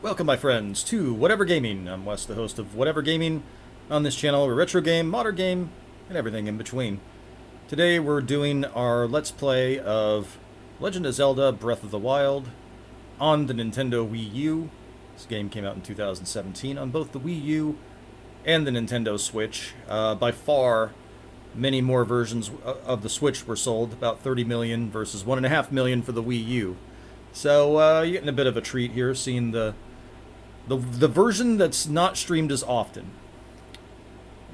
Welcome, my friends, to Whatever Gaming. I'm Wes, the host of Whatever Gaming. On this channel, we're retro game, modern game, and everything in between. Today, we're doing our Let's Play of Legend of Zelda Breath of the Wild on the Nintendo Wii U. This game came out in 2017 on both the Wii U and the Nintendo Switch. By far, many more versions of the Switch were sold, about 30 million versus 1.5 million for the Wii U. So, you're getting a bit of a treat here, seeing the version that's not streamed as often.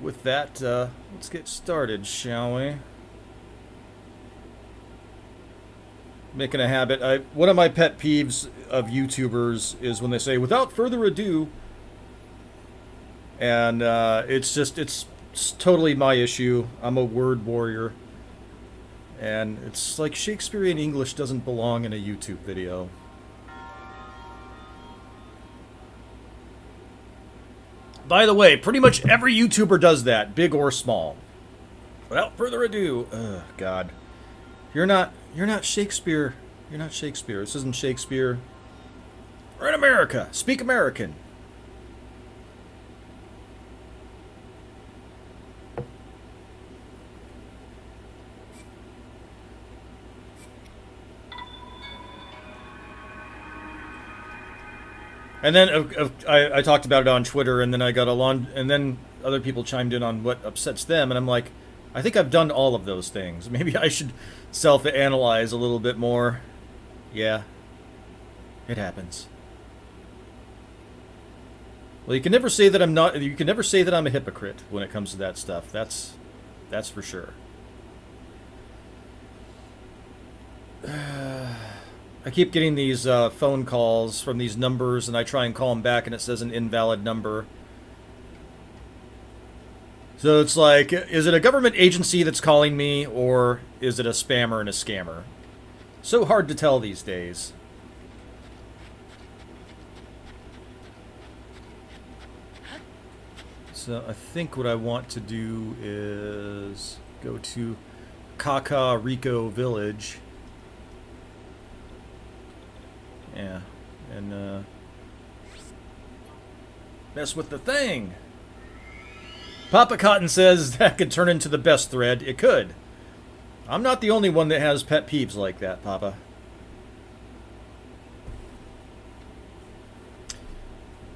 With that, let's get started, shall we? Making a habit. One of my pet peeves of YouTubers is when they say, without further ado, and it's totally my issue. I'm a word warrior. And it's like Shakespearean English doesn't belong in a YouTube video. By the way, pretty much every YouTuber does that, big or small. Without further ado, God, you're not Shakespeare. You're not Shakespeare. This isn't Shakespeare. We're in America. Speak American. And then I talked about it on Twitter, and then I got and then other people chimed in on what upsets them, and I'm like, I think I've done all of those things. Maybe I should self-analyze a little bit more. Yeah, it happens. Well, you can never say that I'm not. You can never say that I'm a hypocrite when it comes to that stuff. That's for sure. I keep getting these phone calls from these numbers, and I try and call them back, and it says an invalid number. So it's like, is it a government agency that's calling me, or is it a spammer and a scammer? So hard to tell these days. So I think what I want to do is go to Kakariko Village. Yeah, and mess with the thing. Papa Cotton says that could turn into the best thread. It could. I'm not the only one that has pet peeves like that, Papa.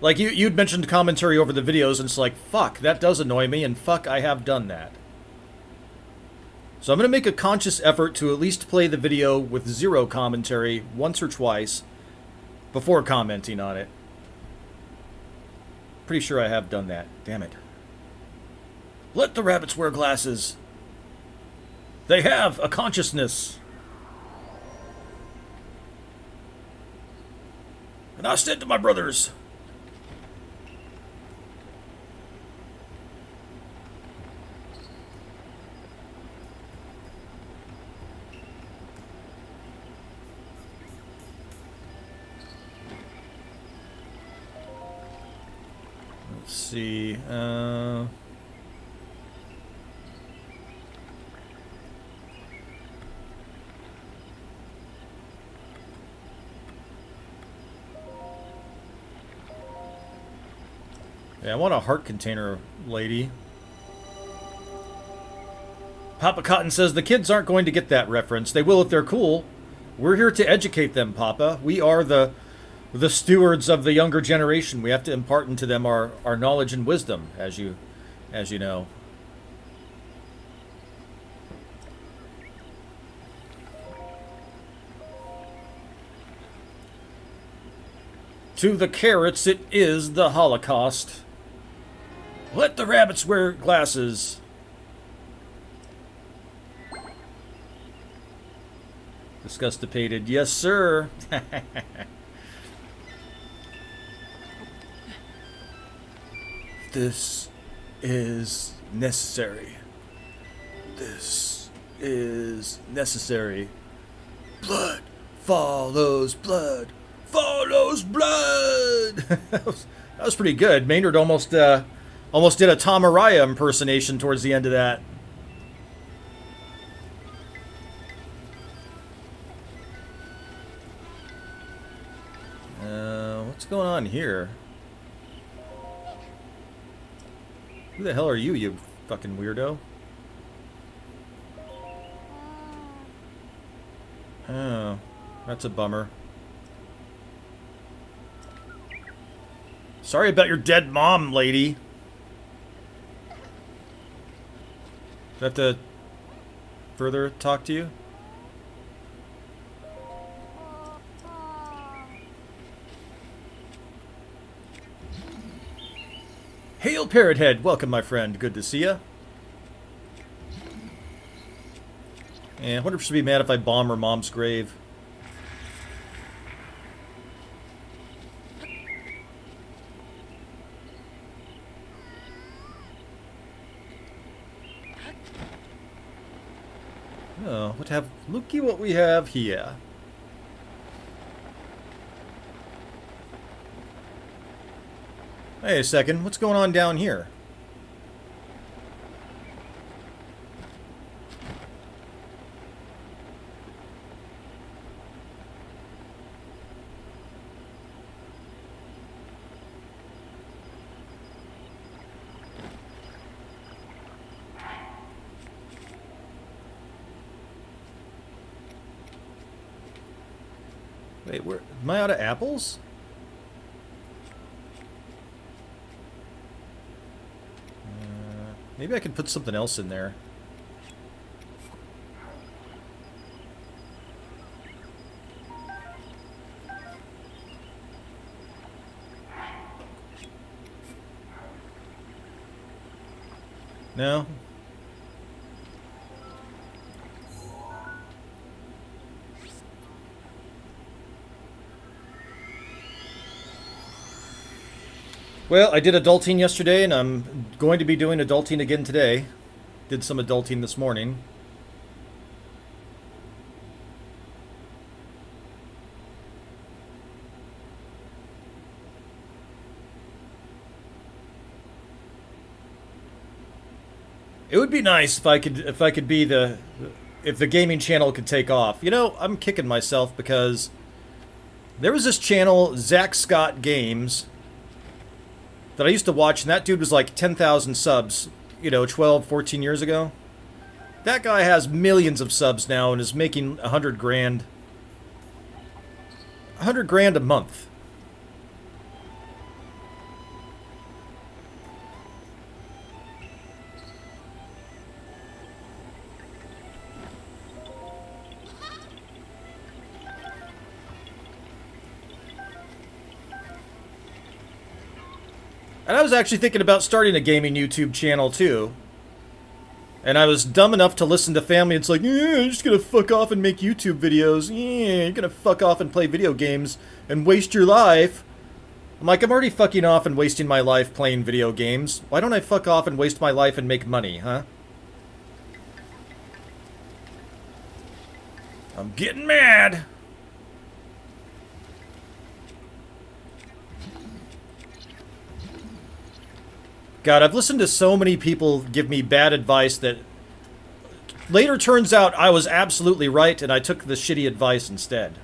Like, you'd mentioned commentary over the videos, and it's like, fuck, that does annoy me, and fuck, I have done that. So I'm going to make a conscious effort to at least play the video with zero commentary once or twice before commenting on it. Pretty sure I have done that. Damn it. Let the rabbits wear glasses. They have a consciousness. And I said to my brothers, let's see, yeah, I want a heart container, lady. Papa Cotton says the kids aren't going to get that reference. They will if they're cool. We're here to educate them, Papa. We are the stewards of the younger generation. We have to impart into them our knowledge and wisdom, as you know. To the carrots, it is the Holocaust. Let the rabbits wear glasses. Disgustipated. Yes, sir. This is necessary. This is necessary. Blood follows blood. Follows blood. that was pretty good. Maynard almost did a Tom Araya impersonation towards the end of that. What's going on here? Who the hell are you, you fucking weirdo? Oh, that's a bummer. Sorry about your dead mom, lady. Do I have to further talk to you? Hail, Parrothead! Welcome, my friend. Good to see ya. And I wonder if she'll be mad if I bomb her mom's grave. Oh, looky what we have here. Hey, a second. What's going on down here? Wait, where am I out of apples? Maybe I could put something else in there. No? Well, I did adulting yesterday, and I'm going to be doing adulting again today. Did some adulting this morning. It would be nice if I could be if the gaming channel could take off. You know, I'm kicking myself because there was this channel, Zach Scott Games, that I used to watch, and that dude was like 10,000 subs, you know, 12, 14 years ago. That guy has millions of subs now and is making 100 grand. 100 grand a month. And I was actually thinking about starting a gaming YouTube channel, too. And I was dumb enough to listen to family. It's like, yeah, you're just gonna fuck off and make YouTube videos. Yeah, you're gonna fuck off and play video games and waste your life. I'm like, I'm already fucking off and wasting my life playing video games. Why don't I fuck off and waste my life and make money, huh? I'm getting mad. God, I've listened to so many people give me bad advice that later turns out I was absolutely right and I took the shitty advice instead.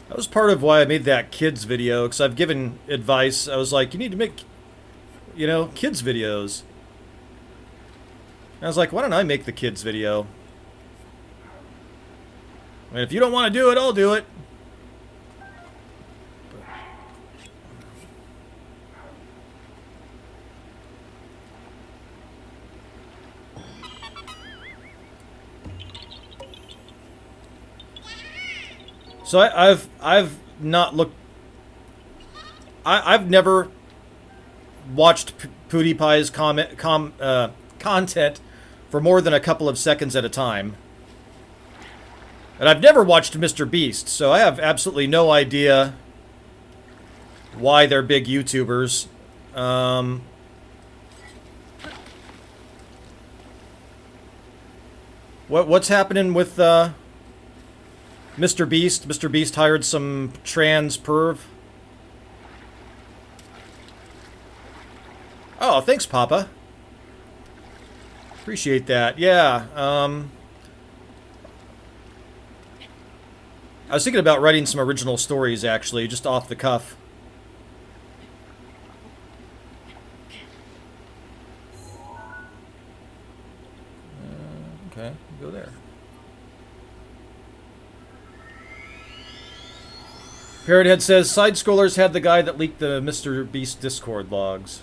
That was part of why I made that kids video, because I've given advice. I was like, you need to make, you know, kids videos. And I was like, why don't I make the kids video? I mean, if you don't want to do it, I'll do it. So I've not looked. I've never watched PewDiePie's content for more than a couple of seconds at a time, and I've never watched Mr. Beast, so I have absolutely no idea why they're big YouTubers. What's happening with Mr. Beast? Mr. Beast hired some trans perv. Oh, thanks, Papa. Appreciate that. Yeah. I was thinking about writing some original stories, actually, just off the cuff. Okay, go there. Parrothead says, Side Scrollers had the guy that leaked the Mr. Beast Discord logs.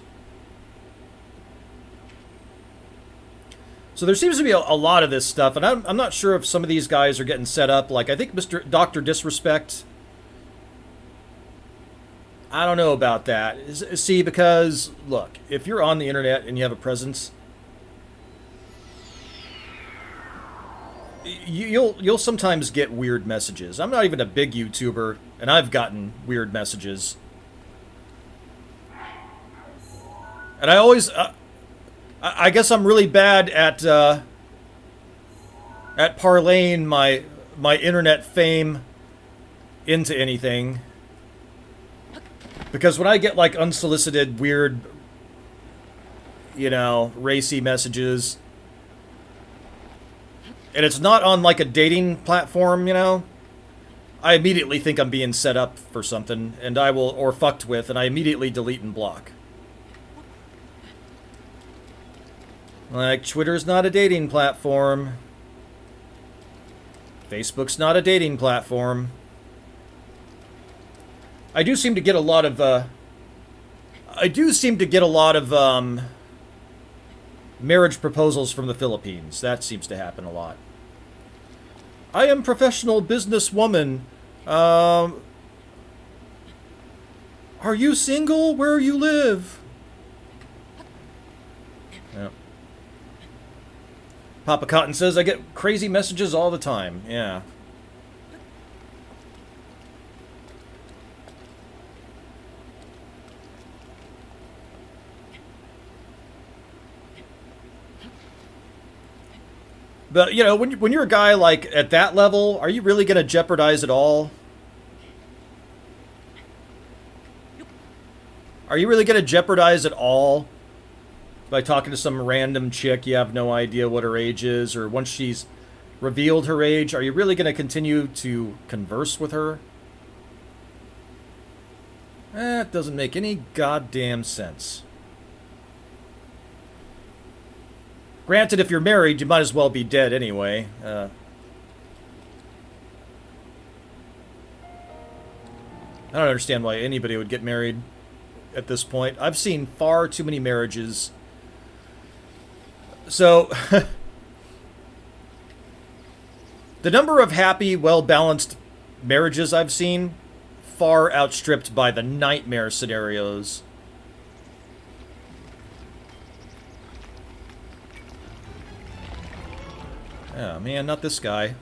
So there seems to be a lot of this stuff, and I'm not sure if some of these guys are getting set up. Like, I think Dr. Disrespect, I don't know about that. See, because, look, if you're on the internet and you have a presence, you'll sometimes get weird messages. I'm not even a big YouTuber, and I've gotten weird messages. And I always... I guess I'm really bad at parlaying my internet fame into anything. Because when I get, like, unsolicited, weird, you know, racy messages, and it's not on, like, a dating platform, you know, I immediately think I'm being set up for something, and I will, or fucked with, and I immediately delete and block. Like, Twitter's not a dating platform. Facebook's not a dating platform. I do seem to get a lot of, marriage proposals from the Philippines. That seems to happen a lot. I am professional businesswoman. Are you single? Where you live? Yeah. Papa Cotton says, I get crazy messages all the time. Yeah. But, you know, when you're a guy, like, at that level, are you really going to jeopardize it all? Are you really going to jeopardize it all by talking to some random chick you have no idea what her age is, or once she's revealed her age, are you really going to continue to converse with her? That doesn't make any goddamn sense. Granted, if you're married, you might as well be dead anyway. I don't understand why anybody would get married at this point. I've seen far too many marriages. So, the number of happy, well-balanced marriages I've seen far outstripped by the nightmare scenarios. Oh man, not this guy.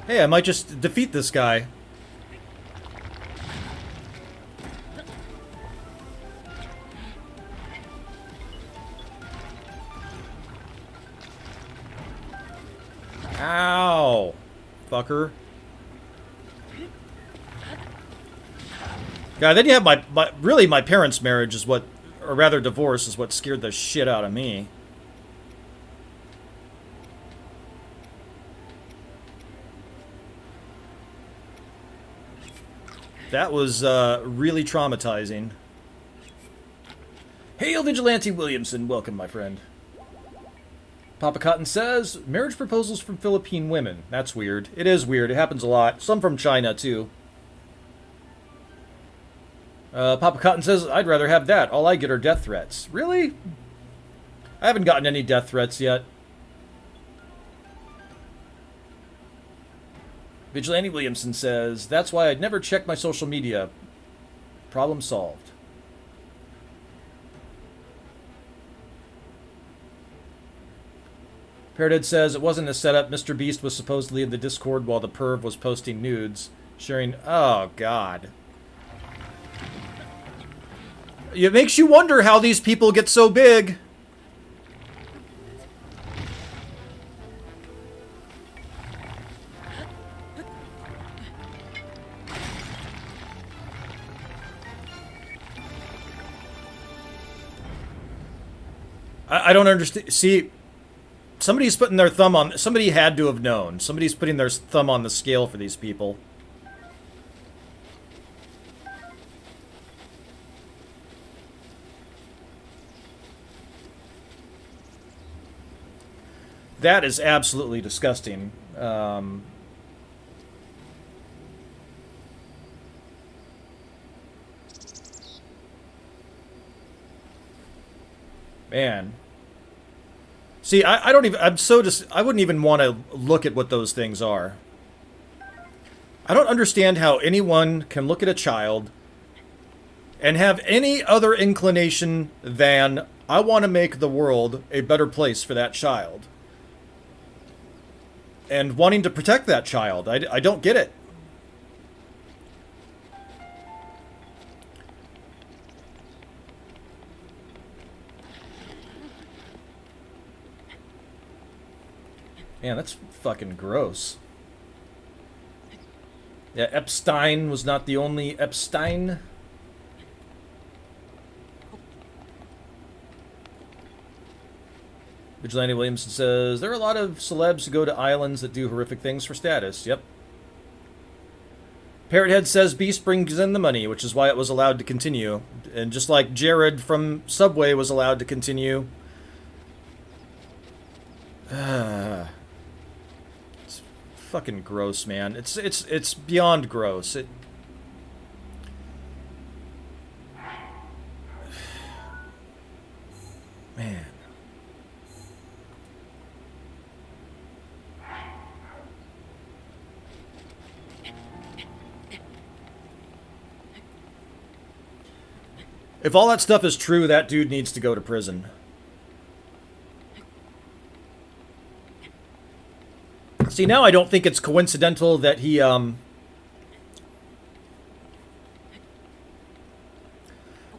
Hey, I might just defeat this guy. Ow! Fucker. God, then you have my parents' marriage is what, or rather divorce, is what scared the shit out of me. That was really traumatizing. Hail Vigilante Williamson, welcome my friend. Papa Cotton says, marriage proposals from Philippine women. That's weird. It is weird. It happens a lot. Some from China, too. Papa Cotton says, I'd rather have that. All I get are death threats. Really? I haven't gotten any death threats yet. Vigilante Williamson says, that's why I'd never check my social media. Problem solved. Parrothead says, it wasn't a setup. Mr. Beast was supposedly in the Discord while the perv was posting nudes. Sharing... Oh, God. It makes you wonder how these people get so big. I don't understand. See, somebody's putting their thumb on... Somebody had to have known. Somebody's putting their thumb on the scale for these people. That is absolutely disgusting. Man. See, I don't even... I'm so just... I wouldn't even want to look at what those things are. I don't understand how anyone can look at a child and have any other inclination than, I want to make the world a better place for that child. And wanting to protect that child. I don't get it. Man, that's fucking gross. Yeah, Epstein was not the only Epstein. Vigilante Williamson says, there are a lot of celebs who go to islands that do horrific things for status. Yep. Parrothead says Beast brings in the money, which is why it was allowed to continue. And just like Jared from Subway was allowed to continue. It's fucking gross, man. It's beyond gross. Man. If all that stuff is true, that dude needs to go to prison. See, now I don't think it's coincidental that he,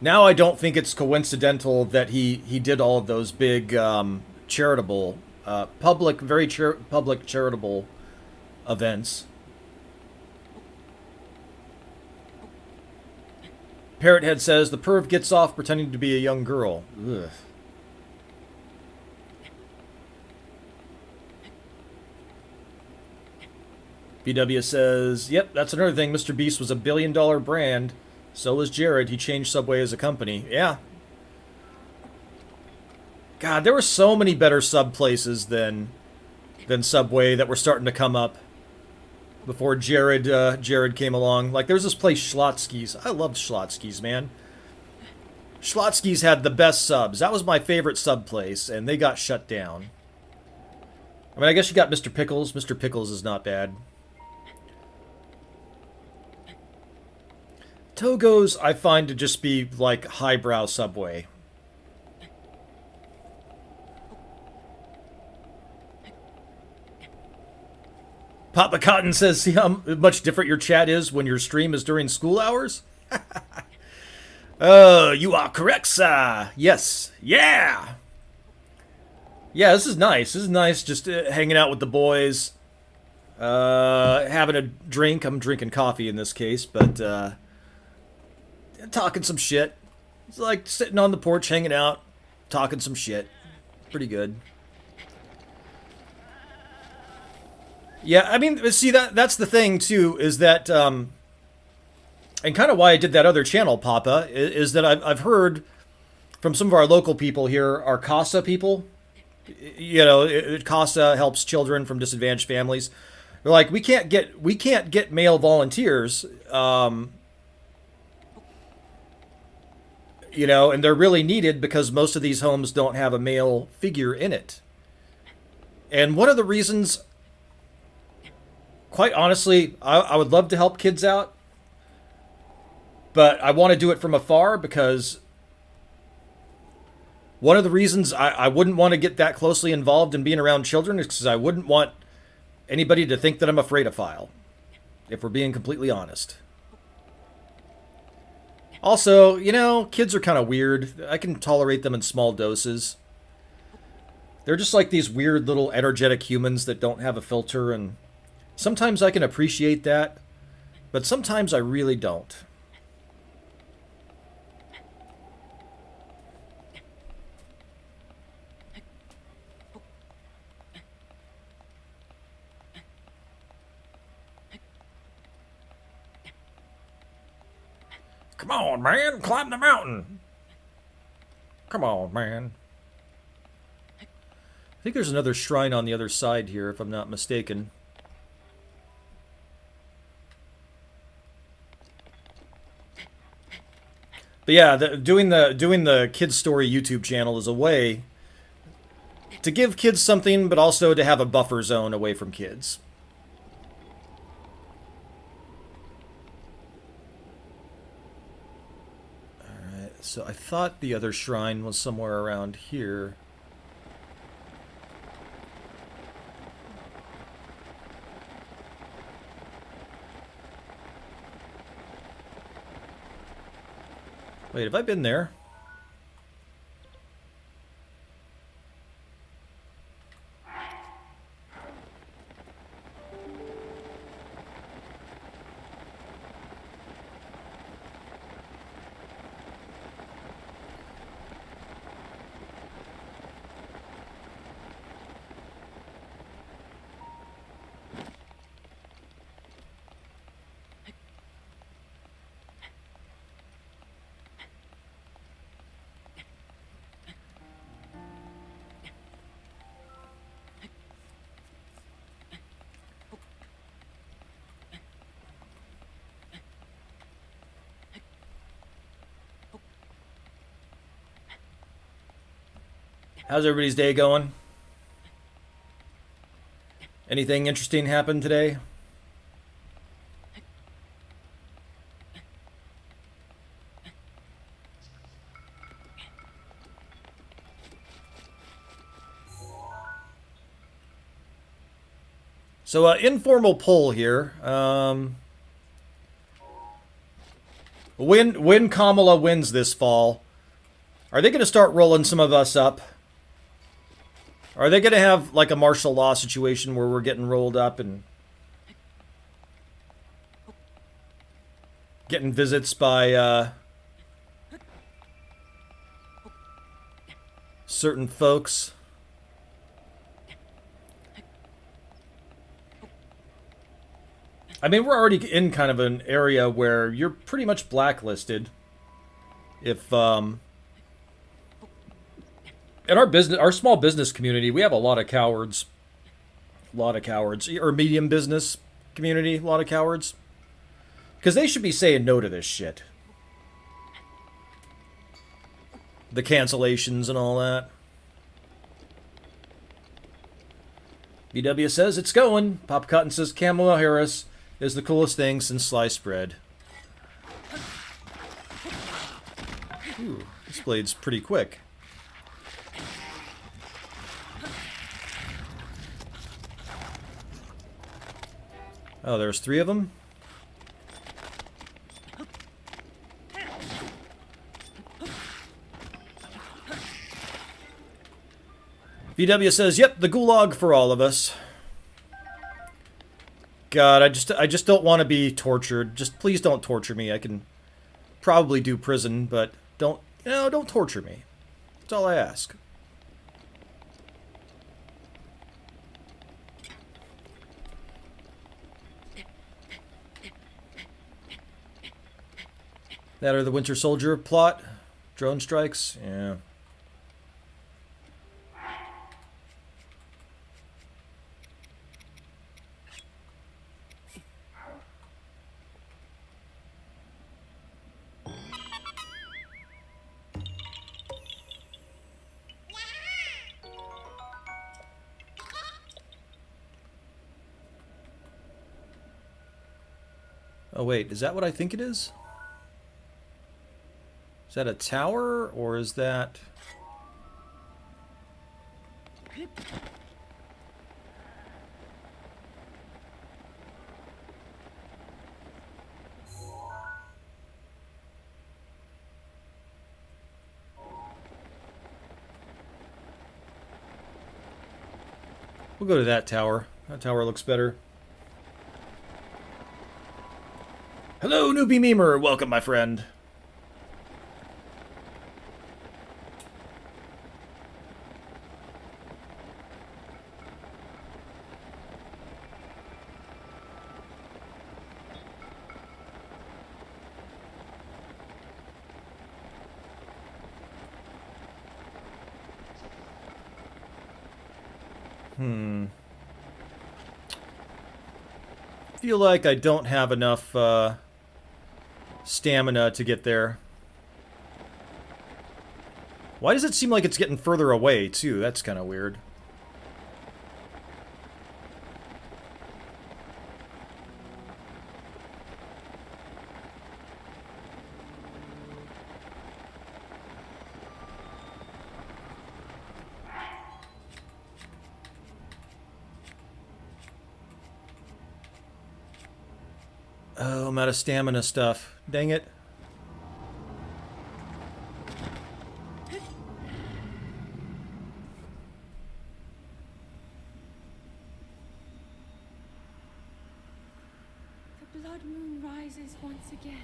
Now I don't think it's coincidental that he did all of those big, charitable, public, public charitable events. Parrothead says, the perv gets off pretending to be a young girl. Ugh. BW says, yep, that's another thing. Mr. Beast was a billion-dollar brand. So was Jared. He changed Subway as a company. Yeah. God, there were so many better sub places than Subway that were starting to come up before Jared came along. Like, there's this place, Schlotsky's. I loved Schlotsky's, man. Schlotsky's had the best subs. That was my favorite sub place, and they got shut down. I mean, I guess you got Mr. Pickles. Mr. Pickles is not bad. Togo's, I find to just be, like, highbrow Subway. Papa Cotton says, see how much different your chat is when your stream is during school hours? Oh, you are correct, sir. Yes. Yeah. Yeah, this is nice. This is nice just hanging out with the boys. Having a drink. I'm drinking coffee in this case, but talking some shit. It's like sitting on the porch, hanging out, talking some shit. Pretty good. Yeah, I mean, see, that's the thing, too, is that, and kind of why I did that other channel, Papa, is that I've heard from some of our local people here, our CASA people, you know, CASA helps children from disadvantaged families. They're like, we can't get male volunteers, You know, and they're really needed because most of these homes don't have a male figure in it. And one of the reasons, quite honestly, I would love to help kids out, but I want to do it from afar because one of the reasons I wouldn't want to get that closely involved in being around children is because I wouldn't want anybody to think that I'm afraid of file, if we're being completely honest. Also, you know, kids are kind of weird. I can tolerate them in small doses. They're just like these weird little energetic humans that don't have a filter, and sometimes I can appreciate that, but sometimes I really don't. Come on, man, climb the mountain. Come on, man. I think there's another shrine on the other side here, if I'm not mistaken. But yeah, doing the kids story YouTube channel is a way to give kids something, but also to have a buffer zone away from kids. Alright, so I thought the other shrine was somewhere around here. Wait, have I been there? How's everybody's day going? Anything interesting happened today? So, informal poll here. When Kamala wins this fall, are they going to start rolling some of us up? Are they going to have like a martial law situation where we're getting rolled up and getting visits by certain folks? I mean, we're already in kind of an area where you're pretty much blacklisted. If in our small business community, we have a lot of cowards. A lot of cowards. Or medium business community, a lot of cowards. Because they should be saying no to this shit. The cancellations and all that. BW says it's going. Pop Cotton says Kamala Harris is the coolest thing since sliced bread. Ooh, this blade's pretty quick. Oh, there's 3 of them? VW says, yep, the gulag for all of us. God, I just don't want to be tortured. Just please don't torture me. I can probably do prison, but don't torture me. That's all I ask. That or the Winter Soldier plot? Drone strikes? Yeah. Oh wait, is that what I think it is? Is that a tower, or is that... We'll go to that tower. That tower looks better. Hello, newbie memer. Welcome, my friend. Feel like I don't have enough stamina to get there. Why does it seem like it's getting further away, too? That's kind of weird. Oh, I'm out of stamina stuff. Dang it. The blood moon rises once again.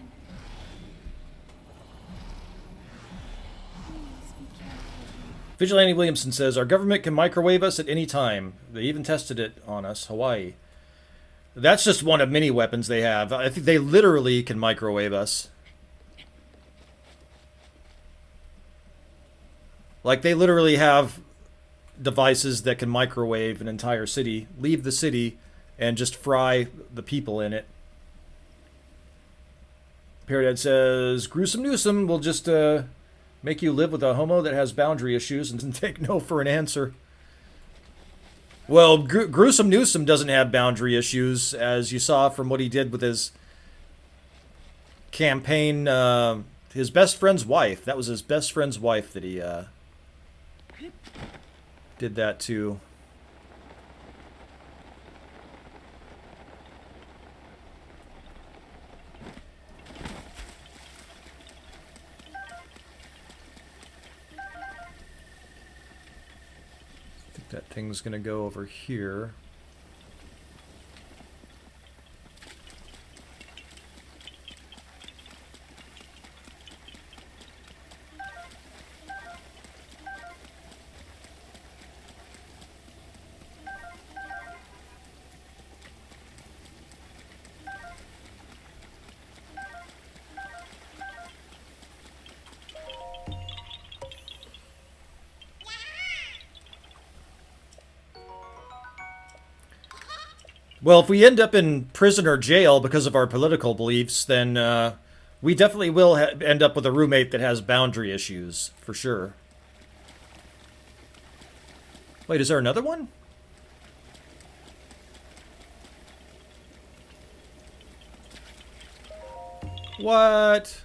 Please be careful. Vigilante Williamson says, our government can microwave us at any time. They even tested it on us, Hawaii. That's just one of many weapons they have. I think they literally can microwave us. Like, they literally have devices that can microwave an entire city, leave the city, and just fry the people in it. Period says, Gruesome Newsome will just make you live with a homo that has boundary issues and take no for an answer. Well, Gruesome Newsome doesn't have boundary issues, as you saw from what he did with his campaign. His best friend's wife. That was his best friend's wife that he did that to. That thing's gonna go over here. Well, if we end up in prison or jail because of our political beliefs, then we definitely will end up with a roommate that has boundary issues, for sure. Wait, is there another one? What?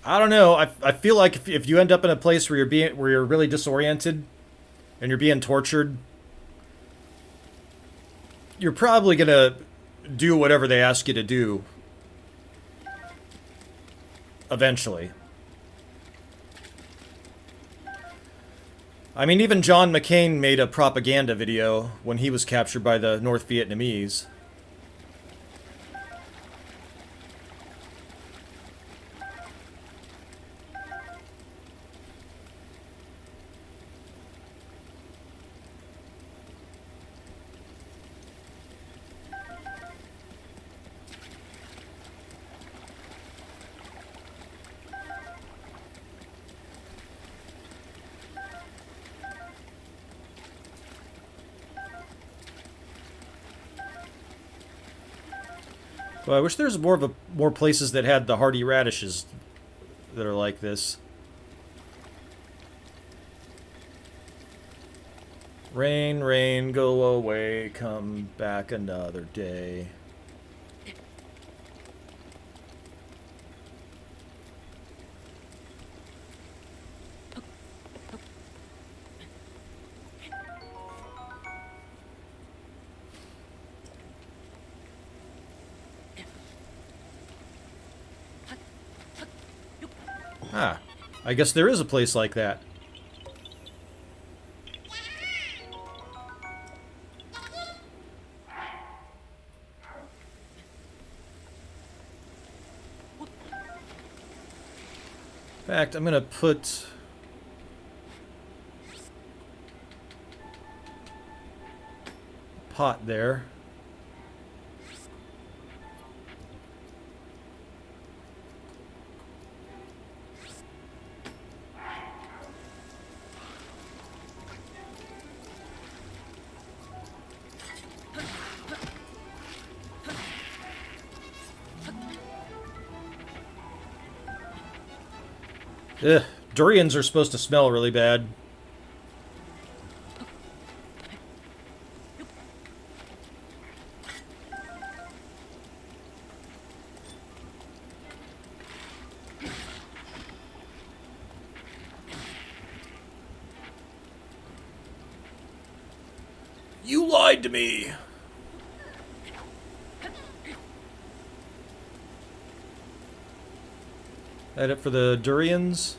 I don't know. I feel like if you end up in a place where you're really disoriented and you're being tortured, you're probably gonna do whatever they ask you to do eventually. I mean, even John McCain made a propaganda video when he was captured by the North Vietnamese. Well, I wish there was more places that had the hardy radishes that are like this. Rain, rain, go away, come back another day. Ah, I guess there is a place like that. In fact, I'm gonna put a pot there. Ugh, durians are supposed to smell really bad. You lied to me! That it for the durians?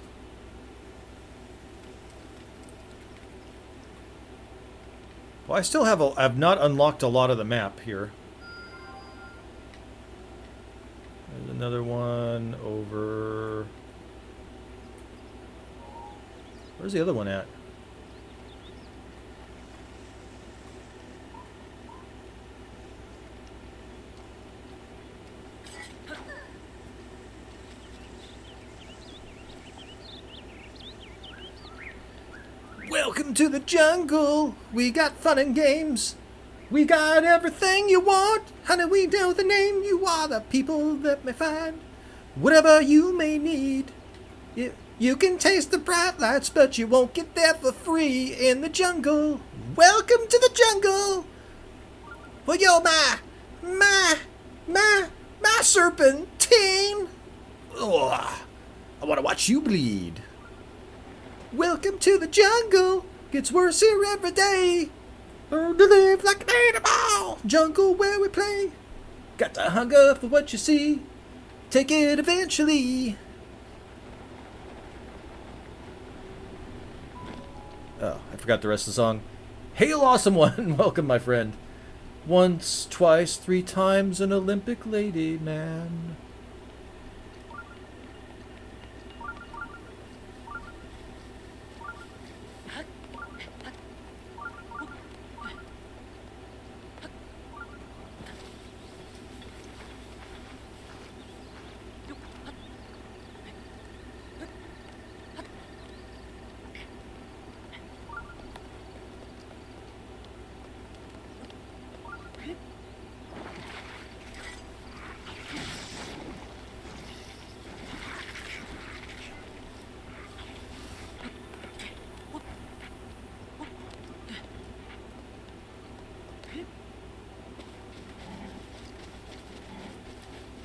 Well, I still have I've not unlocked a lot of the map here. There's another one over... Where's the other one at? Welcome to the jungle. We got fun and games. We got everything you want. Honey, we know the name. You are the people that may find whatever you may need. You can taste the bright lights, but you won't get there for free in the jungle. Welcome to the jungle. Well, you're my serpentine. Ugh, I want to watch you bleed. Welcome to the jungle. Gets worse here every day. Learn to live like an animal. Jungle where we play. Got to hunger for what you see. Take it eventually. Oh, I forgot the rest of the song. Hail, awesome one. Welcome, my friend. Once, twice, 3 times an Olympic lady man.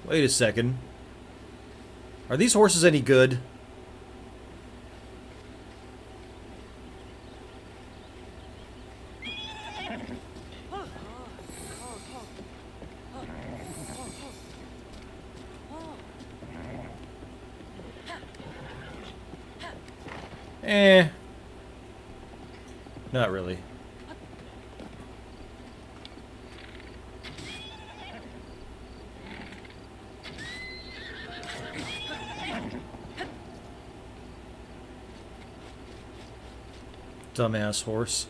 Wait a second. Are these horses any good? Not really. Dumbass horse.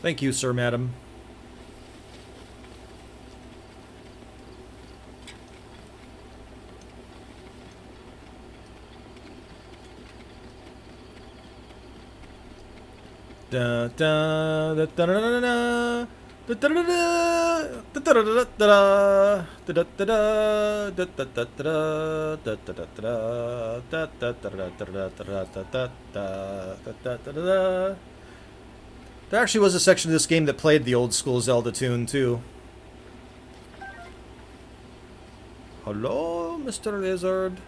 Thank you, sir, madam. Da da da da da da da. There actually was a section of this game that played the old school Zelda tune too. Hello, Mr. Lizard.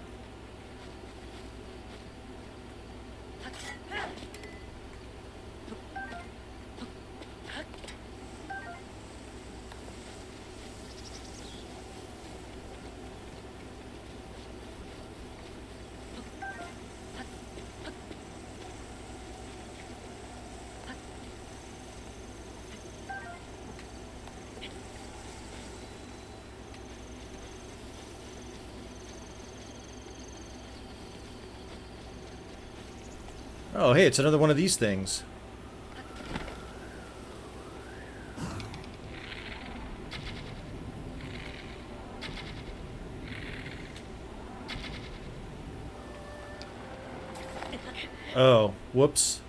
Oh, hey, it's another one of these things. Oh, whoops.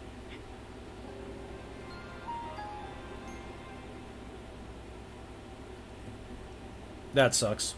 That sucks.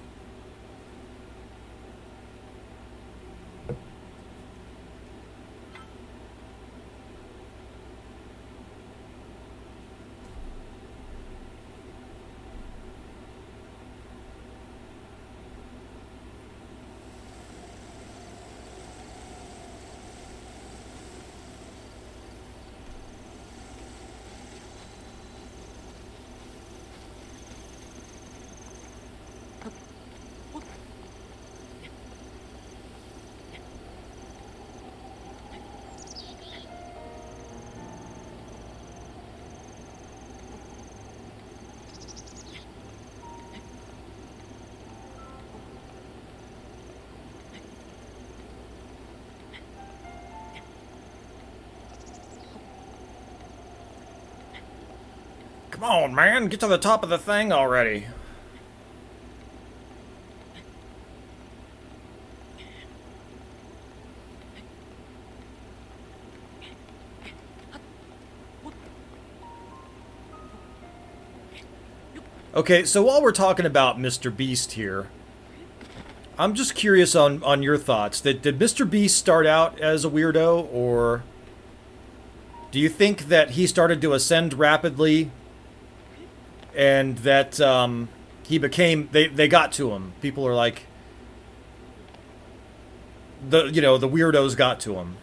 Come on, man, get to the top of the thing already. Okay, so while we're talking about Mr. Beast here, I'm just curious on your thoughts. Did Mr. Beast start out as a weirdo, or do you think that he started to ascend rapidly and that he became they got to him? People are like the weirdos got to him.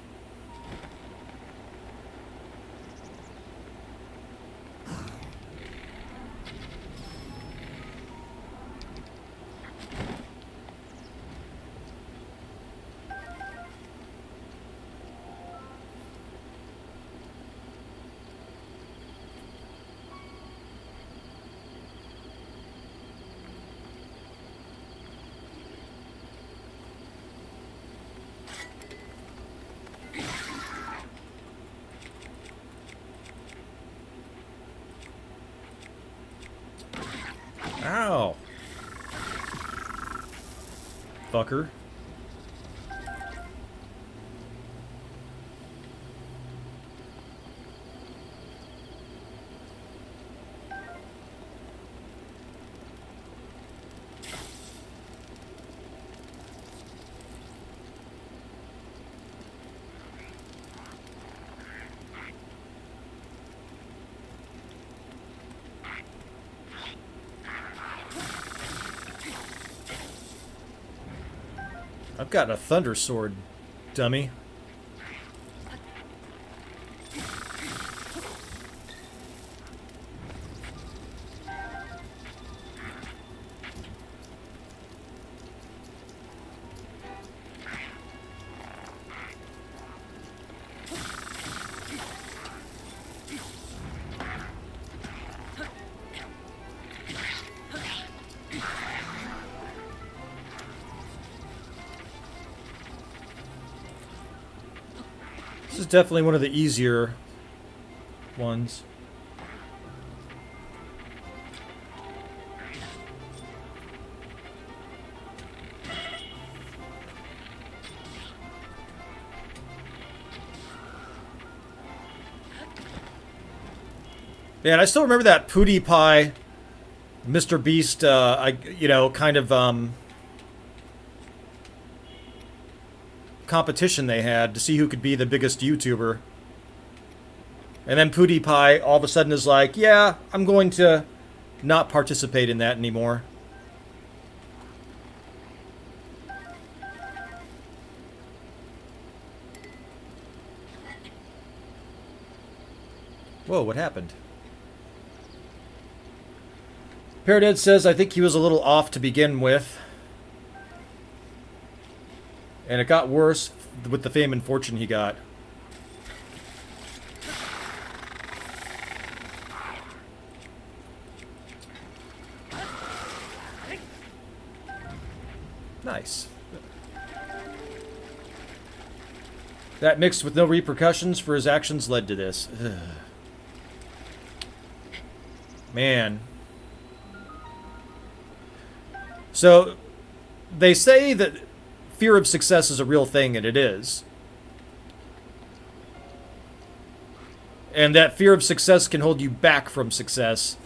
Ow. Fucker. I've got a thunder sword, dummy. This is definitely one of the easier ones. Yeah, and I still remember that PewDiePie, Mr. Beast, kind of competition they had to see who could be the biggest YouTuber. And then PewDiePie all of a sudden is like, yeah, I'm going to not participate in that anymore. Whoa, what happened? Parrothead says, I think he was a little off to begin with. And it got worse with the fame and fortune he got. Nice. That mixed with no repercussions for his actions led to this. Ugh. Man. So, they say that fear of success is a real thing, and it is. And that fear of success can hold you back from success.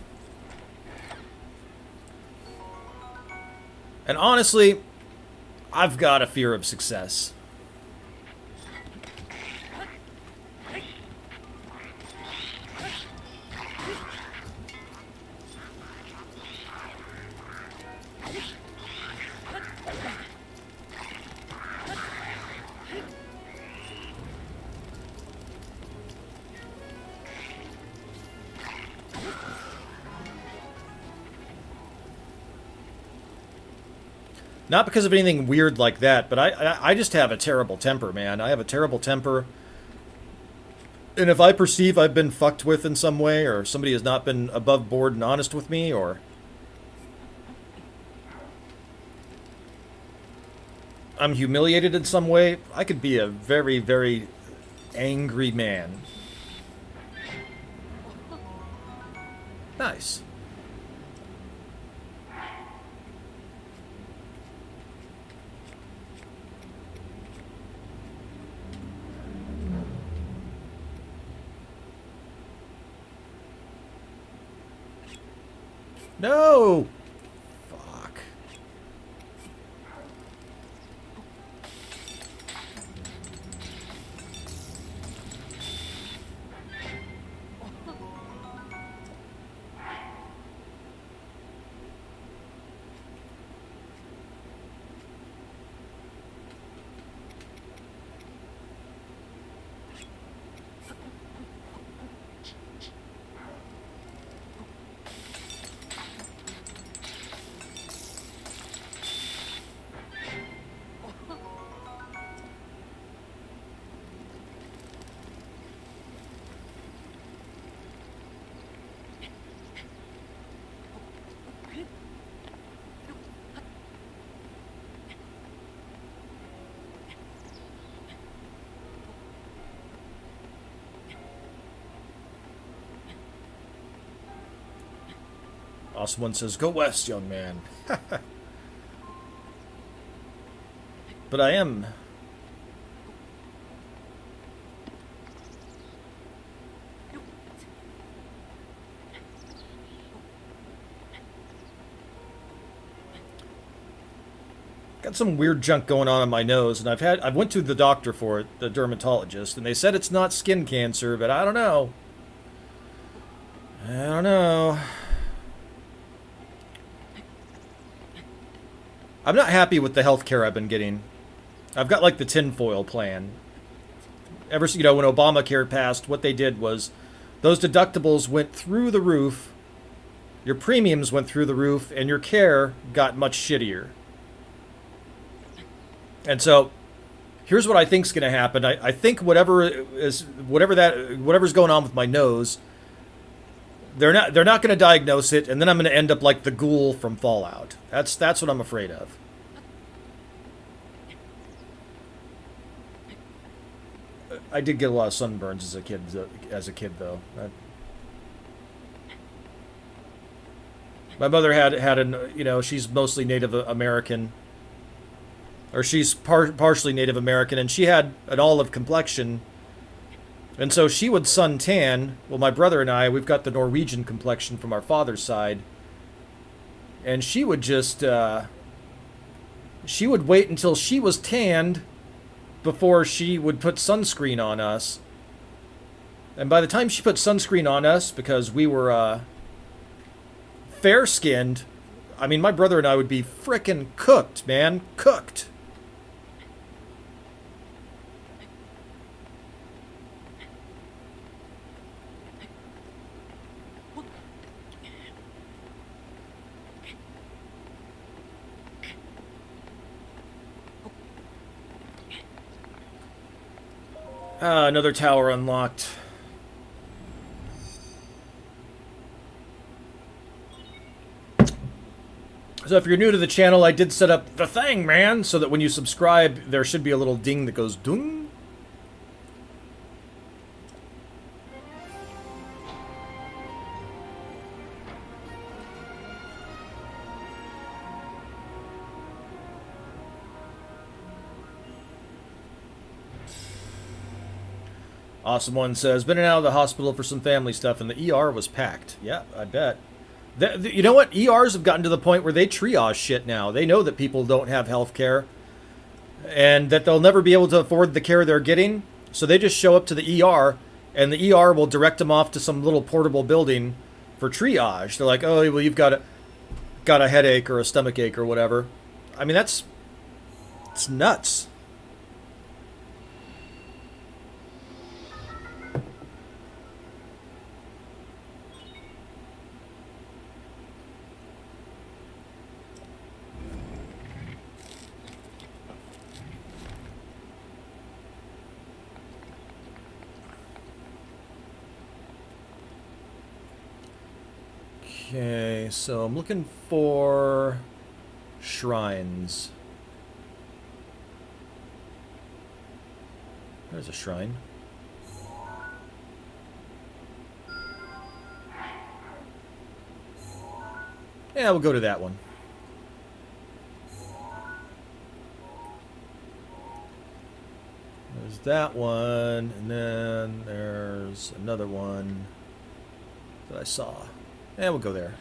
And honestly, I've got a fear of success. Not because of anything weird like that, but I just have a terrible temper, man. I have a terrible temper. And if I perceive I've been fucked with in some way, or somebody has not been above board and honest with me, or I'm humiliated in some way, I could be a very, very angry man. Nice. No! Fuck. Awesome One says, go west, young man. But I am. Got some weird junk going on my nose, and I went to the doctor for it, the dermatologist, and they said it's not skin cancer, but I don't know. I don't know. I'm not happy with the healthcare I've been getting. I've got like the tinfoil plan. When Obamacare passed, what they did was those deductibles went through the roof, your premiums went through the roof, and your care got much shittier. And so, here's what I think's going to happen. I think whatever's going on with my nose, they're not going to diagnose it, and then I'm going to end up like the ghoul from Fallout. That's what I'm afraid of. I did get a lot of sunburns as a kid, though. My mother had she's mostly Native American, or she's partially Native American, and she had an olive complexion, And so she would suntan. Well, my brother and I, we've got the Norwegian complexion from our father's side. And she would just, she would wait until she was tanned before she would put sunscreen on us. And by the time she put sunscreen on us, because we were fair-skinned, I mean, my brother and I would be frickin' cooked, man. Cooked. Another tower unlocked. So if you're new to the channel, I did set up the thing, man, so that when you subscribe, there should be a little ding that goes dung. Awesome One says, been in and out of the hospital for some family stuff, and the ER was packed. Yeah, I bet. You know what? ERs have gotten to the point where they triage shit now. They know that people don't have health care, and that they'll never be able to afford the care they're getting, so they just show up to the ER, and the ER will direct them off to some little portable building for triage. They're like, oh, well, you've got a headache or a stomach ache or whatever. I mean, it's nuts. Okay, so I'm looking for shrines. There's a shrine. Yeah, we'll go to that one. There's that one, and then there's another one that I saw. Yeah, we'll go there.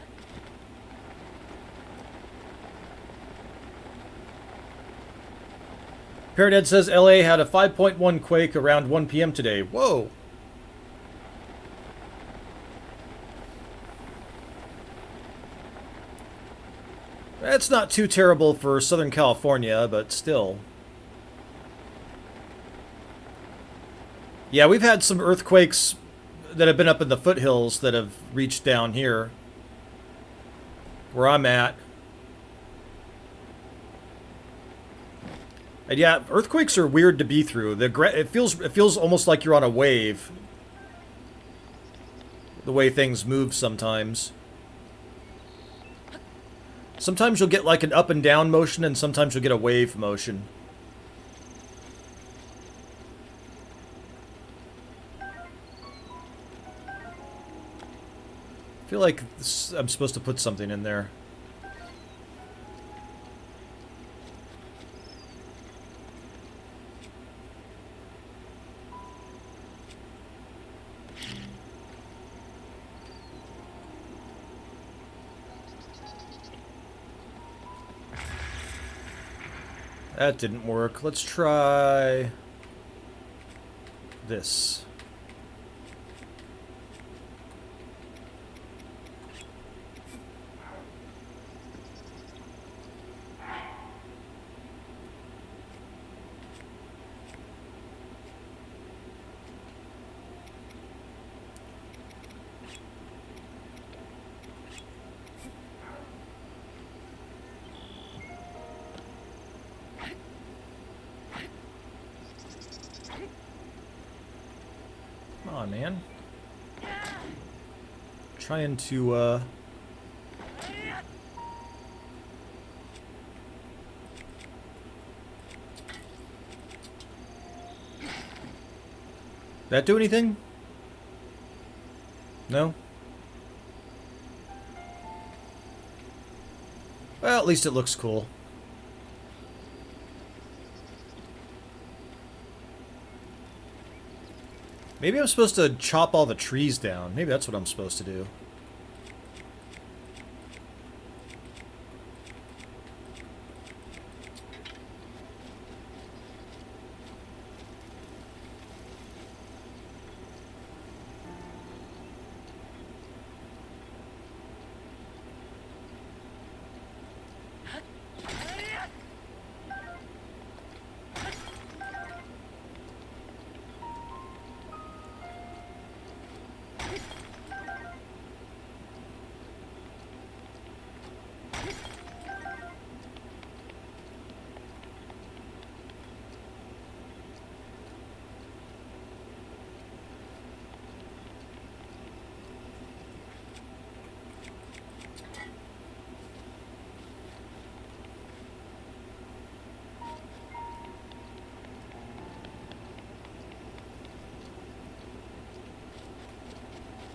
Parrothead says LA had a 5.1 quake around 1 p.m. today. Whoa. That's not too terrible for Southern California, but still. Yeah, we've had some earthquakes that have been up in the foothills that have reached down here where I'm at. And yeah, earthquakes are weird to be through. It feels almost like you're on a wave. The way things move sometimes. Sometimes you'll get like an up and down motion, and sometimes you'll get a wave motion. I feel like I'm supposed to put something in there. That didn't work. Let's try this. Come on, man. Trying to, that do anything? No? Well, at least it looks cool. Maybe I'm supposed to chop all the trees down. Maybe that's what I'm supposed to do.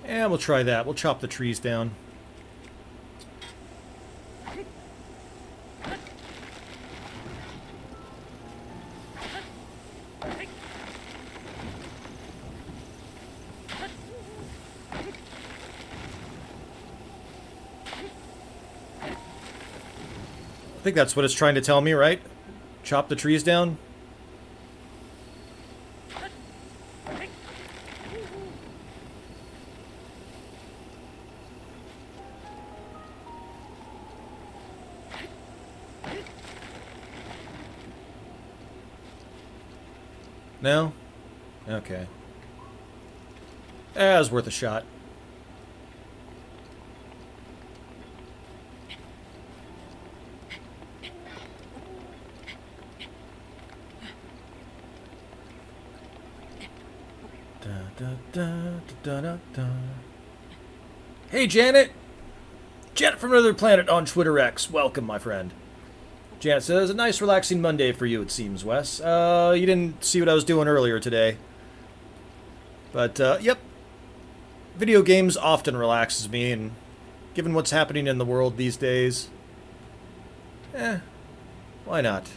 And we'll try that. We'll chop the trees down. I think that's what it's trying to tell me, right? Chop the trees down? No? Okay. It's worth a shot. Da, da, da, da, da, da. Hey, Janet! Janet from another planet on Twitter X. Welcome, my friend. Janet says, a nice relaxing Monday for you, it seems, Wes. You didn't see what I was doing earlier today. But, yep. Video games often relaxes me, and given what's happening in the world these days, why not?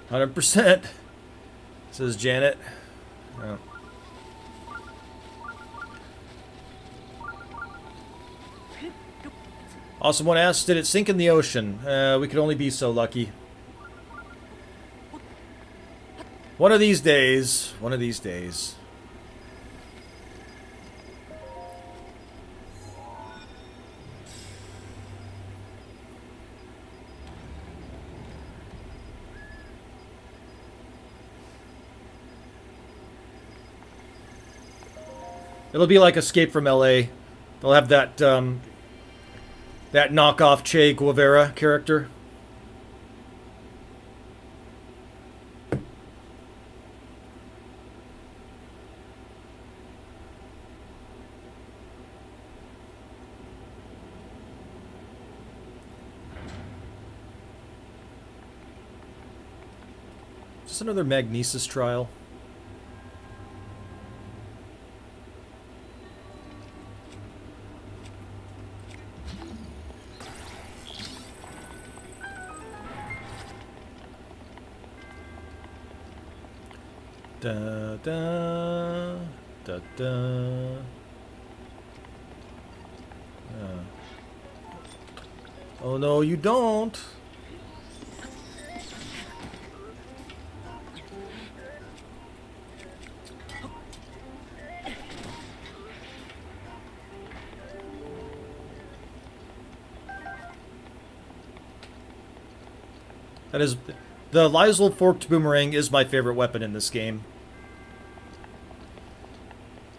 "100%, says Janet. Oh. Awesome one asks, did it sink in the ocean? We could only be so lucky. One of these days. One of these days. It'll be like Escape from L.A. They'll have that, that knockoff Che Guevara character. Is this another Magnesis trial? Da da da da. Oh no, you don't. That is, the Lysol forked boomerang is my favorite weapon in this game.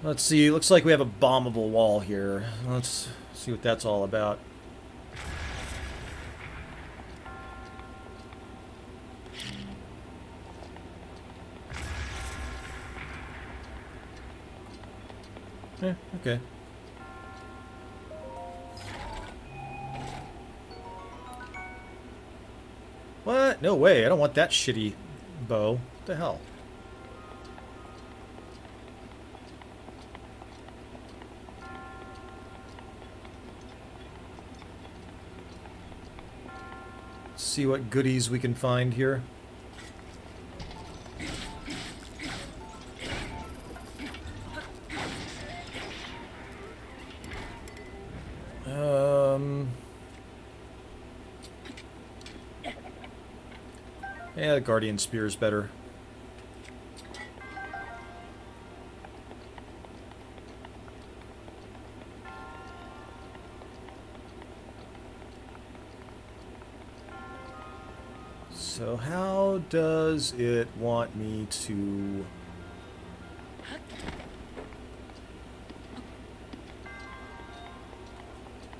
Let's see, looks like we have a bombable wall here. Let's see what that's all about. Okay. that? No way. I don't want that shitty bow. What the hell? Let's see what goodies we can find here. Yeah, the Guardian Spear is better. So how does it want me to...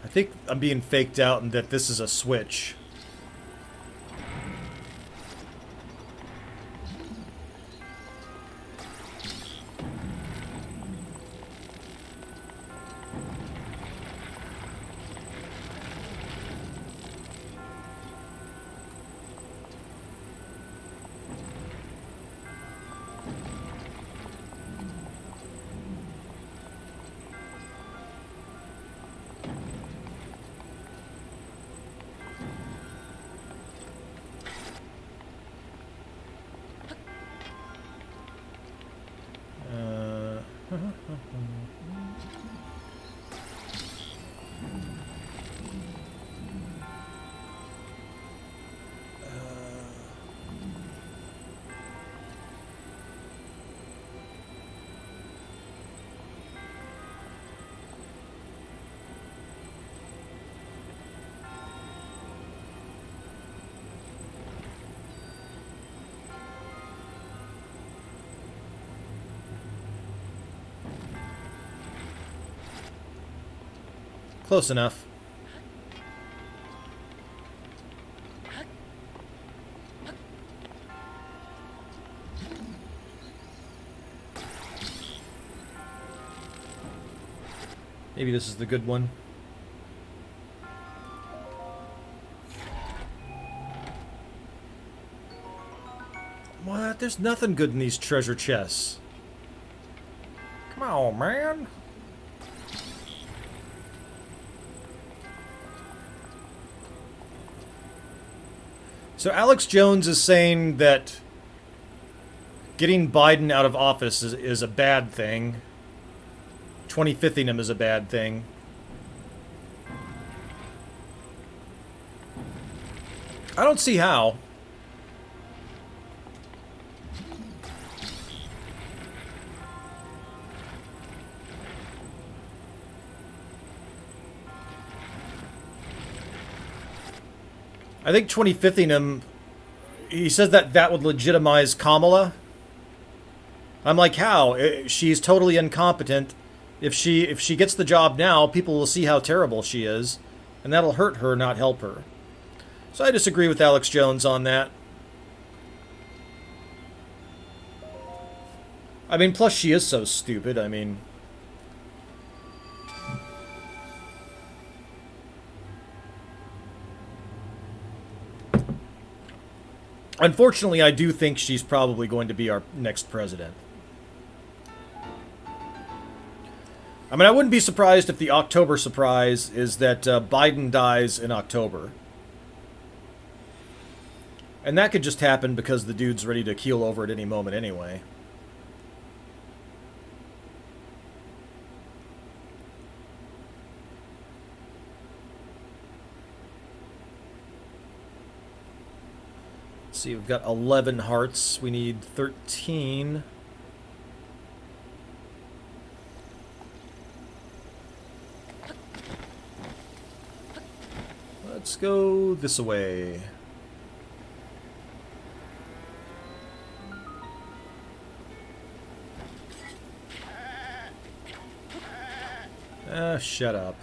I think I'm being faked out and that this is a switch. Close enough. Maybe this is the good one. What? There's nothing good in these treasure chests. Come on, man. So Alex Jones is saying that getting Biden out of office is a bad thing. 25thing him is a bad thing. I don't see how. I think 25thing him, he says that that would legitimize Kamala. I'm like, how? She's totally incompetent. If she gets the job now, people will see how terrible she is, and that'll hurt her, not help her. So I disagree with Alex Jones on that. I mean, plus she is so stupid. I mean... Unfortunately, I do think she's probably going to be our next president. I mean, I wouldn't be surprised if the October surprise is that Biden dies in October. And that could just happen because the dude's ready to keel over at any moment anyway. Let's see, we've got 11 hearts. We need 13. Let's go this way. Shut up.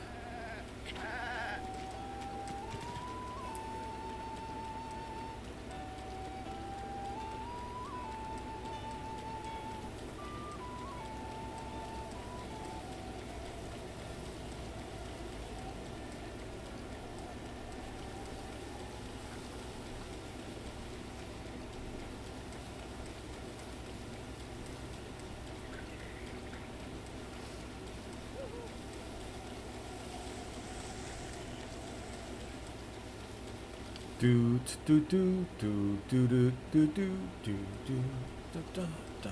Do do do do do do do do do do da da da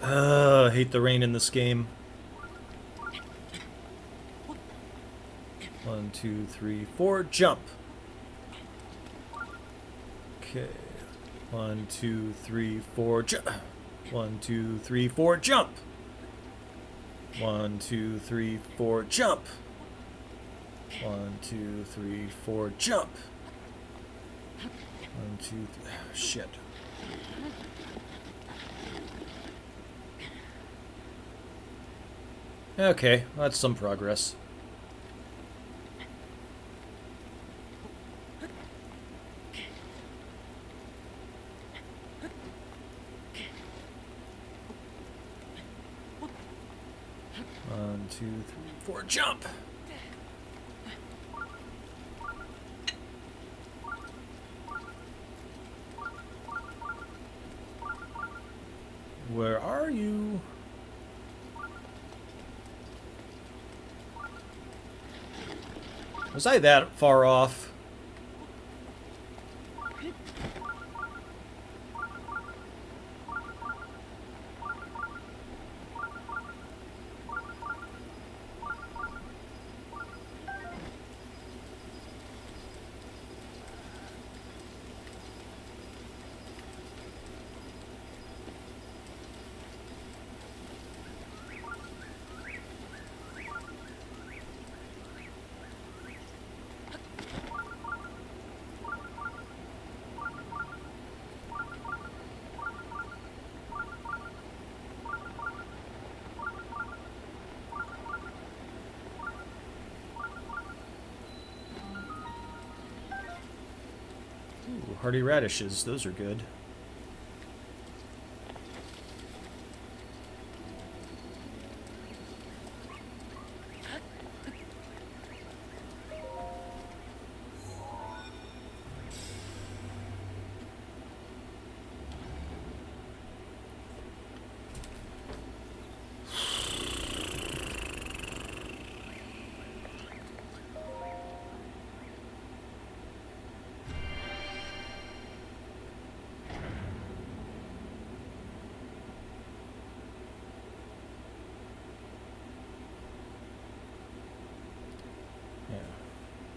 da. Hate the rain in this game. 1, 2, 3, 4, jump. Okay. 1, 2, 3, 4, jump. 1, 2, 3, 4, jump. 1, 2, 3, 4, jump. 1, 2, 3, 4, jump. 1, 2, 3, shit. Okay, that's some progress. One, two, three, four, jump! Where are you? Was I that far off? Ooh, hearty radishes, those are good.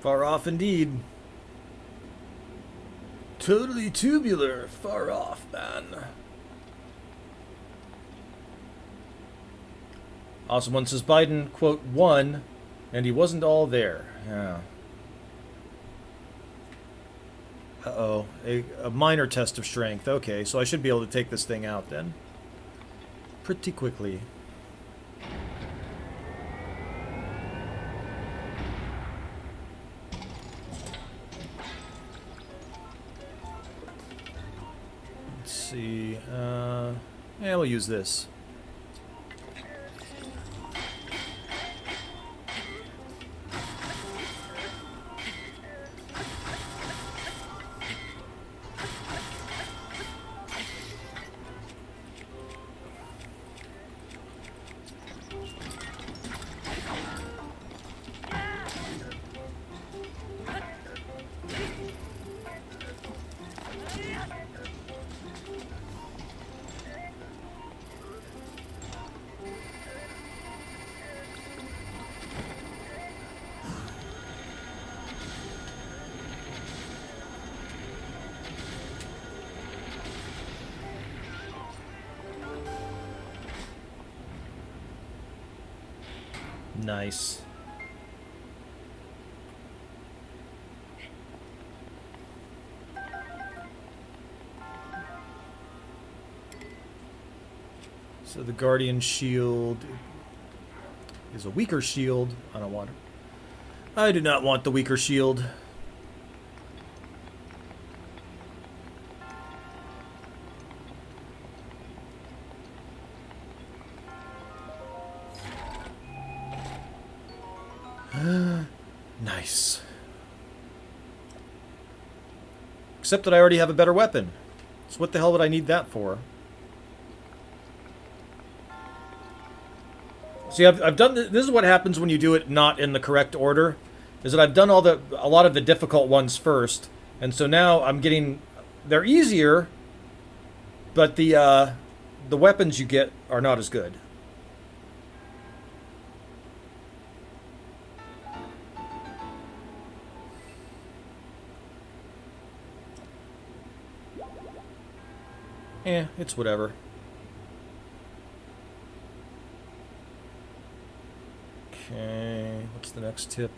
Far off indeed. Totally tubular. Far off, man. Awesome one says Biden, quote, won, and he wasn't all there. Yeah. Uh-oh. A minor test of strength. Okay, so I should be able to take this thing out then. Pretty quickly. See, yeah, we'll use this. Nice. So the Guardian shield is a weaker shield. I don't want it. I do not want the weaker shield. Nice. Except that I already have a better weapon. So what the hell would I need that for? See, I've done this is what happens when you do it not in the correct order, is that I've done a lot of the difficult ones first, and so now I'm getting they're easier, but the weapons you get are not as good. It's whatever. Okay, what's the next tip?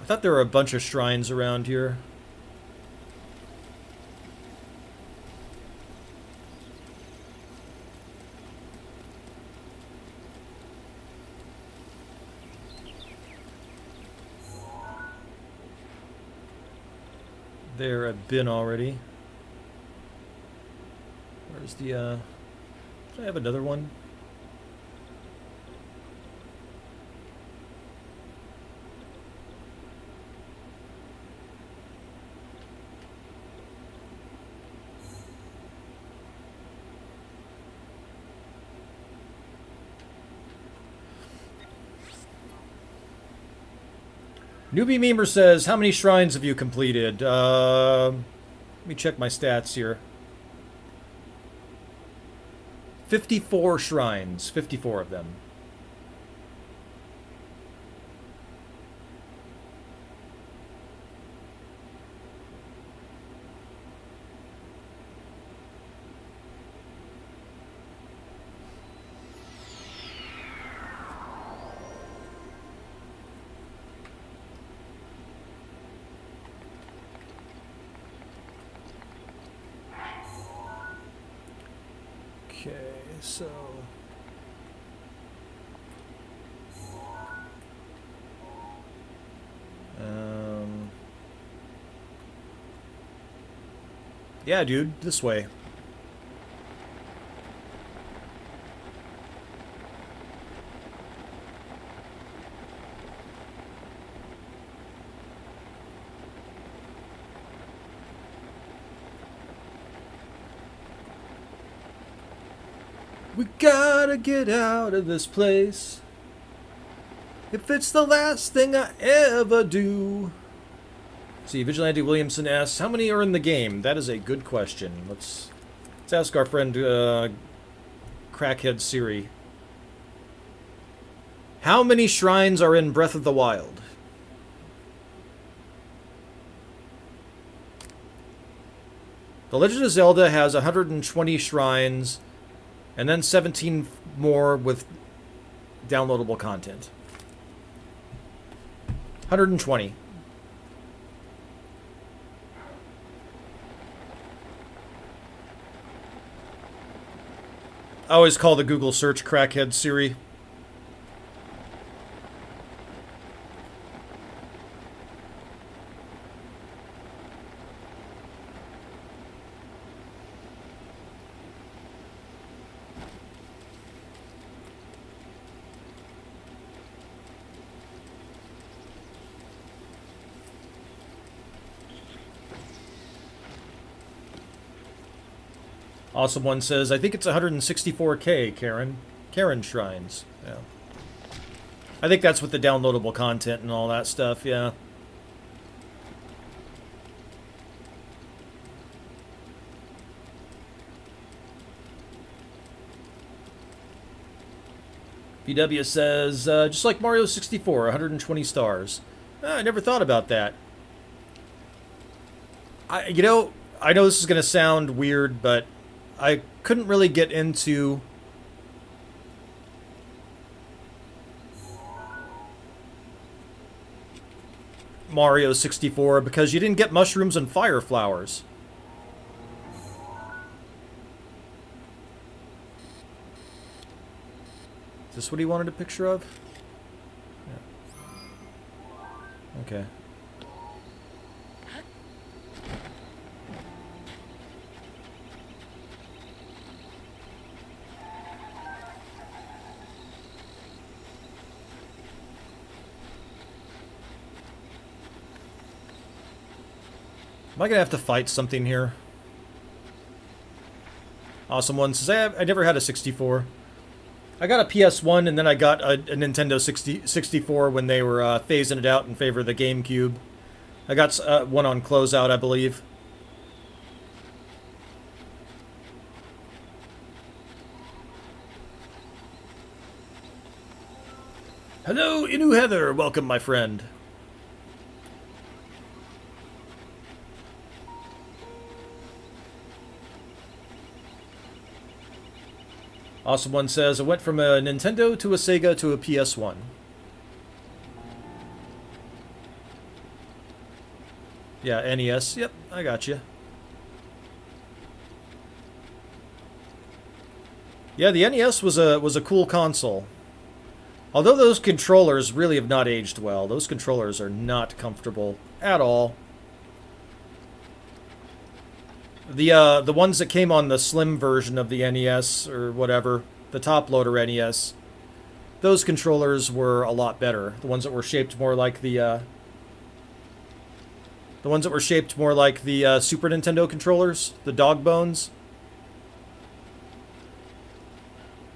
I thought there were a bunch of shrines around here. There I've been already. Where's the, did I have another one? Newbie Memer says, how many shrines have you completed? Let me check my stats here. 54 shrines. 54 of them. Okay, so... yeah, dude, this way. We gotta get out of this place. If it's the last thing I ever do. See, Vigilante Williamson asks, how many are in the game? That is a good question. Let's ask our friend Crackhead Siri. How many shrines are in Breath of the Wild? The Legend of Zelda has 120 shrines, and then 17 more with downloadable content. 120. I always call the Google search Crackhead Siri. Awesome One says, I think it's 164K, Karen. Karen Shrines. Yeah. I think that's with the downloadable content and all that stuff, yeah. BW says, just like Mario 64, 120 stars. I never thought about that. I know this is going to sound weird, but I couldn't really get into Mario 64 because you didn't get mushrooms and fire flowers. Is this what he wanted a picture of? Yeah. Okay. Am I gonna have to fight something here? Awesome One says, I never had a 64. I got a PS1 and then I got a Nintendo 64 when they were phasing it out in favor of the GameCube. I got one on closeout, I believe. Hello, Inu Heather. Welcome, my friend. Awesome One says, I went from a Nintendo to a Sega to a PS1. Yeah, NES. Yep, I got you. Yeah, the NES was a cool console. Although those controllers really have not aged well. Those controllers are not comfortable at all. The ones that came on the slim version of the NES or whatever, the top loader NES, those controllers were a lot better. The ones that were shaped more like the Super Nintendo controllers, the dog bones.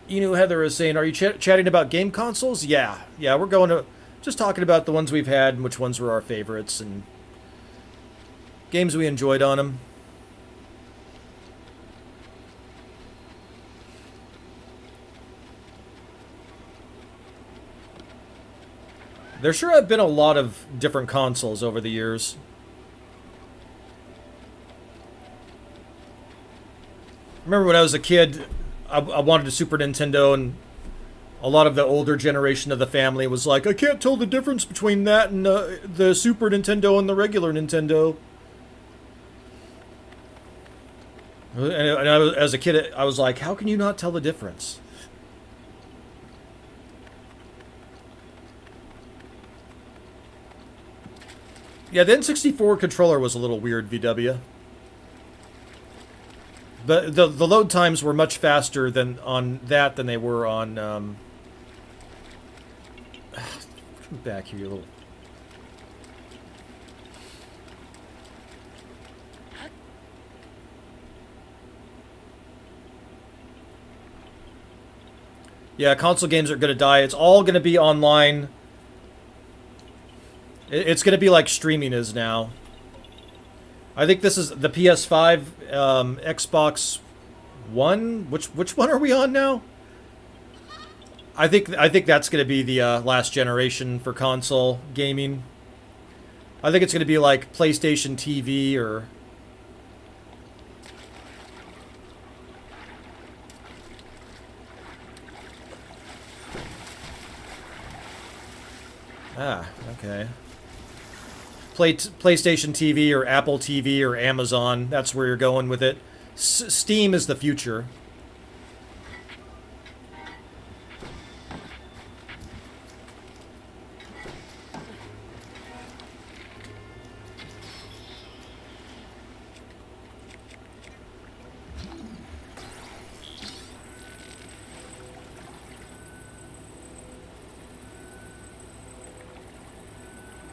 Inu Heather is saying, are you chatting about game consoles? Yeah, we're going to just talking about the ones we've had and which ones were our favorites and games we enjoyed on them. There sure have been a lot of different consoles over the years. Remember when I was a kid, I wanted a Super Nintendo, and a lot of the older generation of the family was like, I can't tell the difference between that and the Super Nintendo and the regular Nintendo. And as a kid, I was like, how can you not tell the difference? Yeah, the N64 controller was a little weird, VW. But the load times were much faster than on that than they were on. Come back here, you little. Yeah, console games are going to die. It's all going to be online. It's going to be like streaming is now. I think this is the PS5, Xbox One. Which one are we on now? I think that's going to be the last generation for console gaming. I think it's going to be like PlayStation TV or. Ah, okay. PlayStation TV or Apple TV or Amazon. That's where you're going with it. Steam is the future.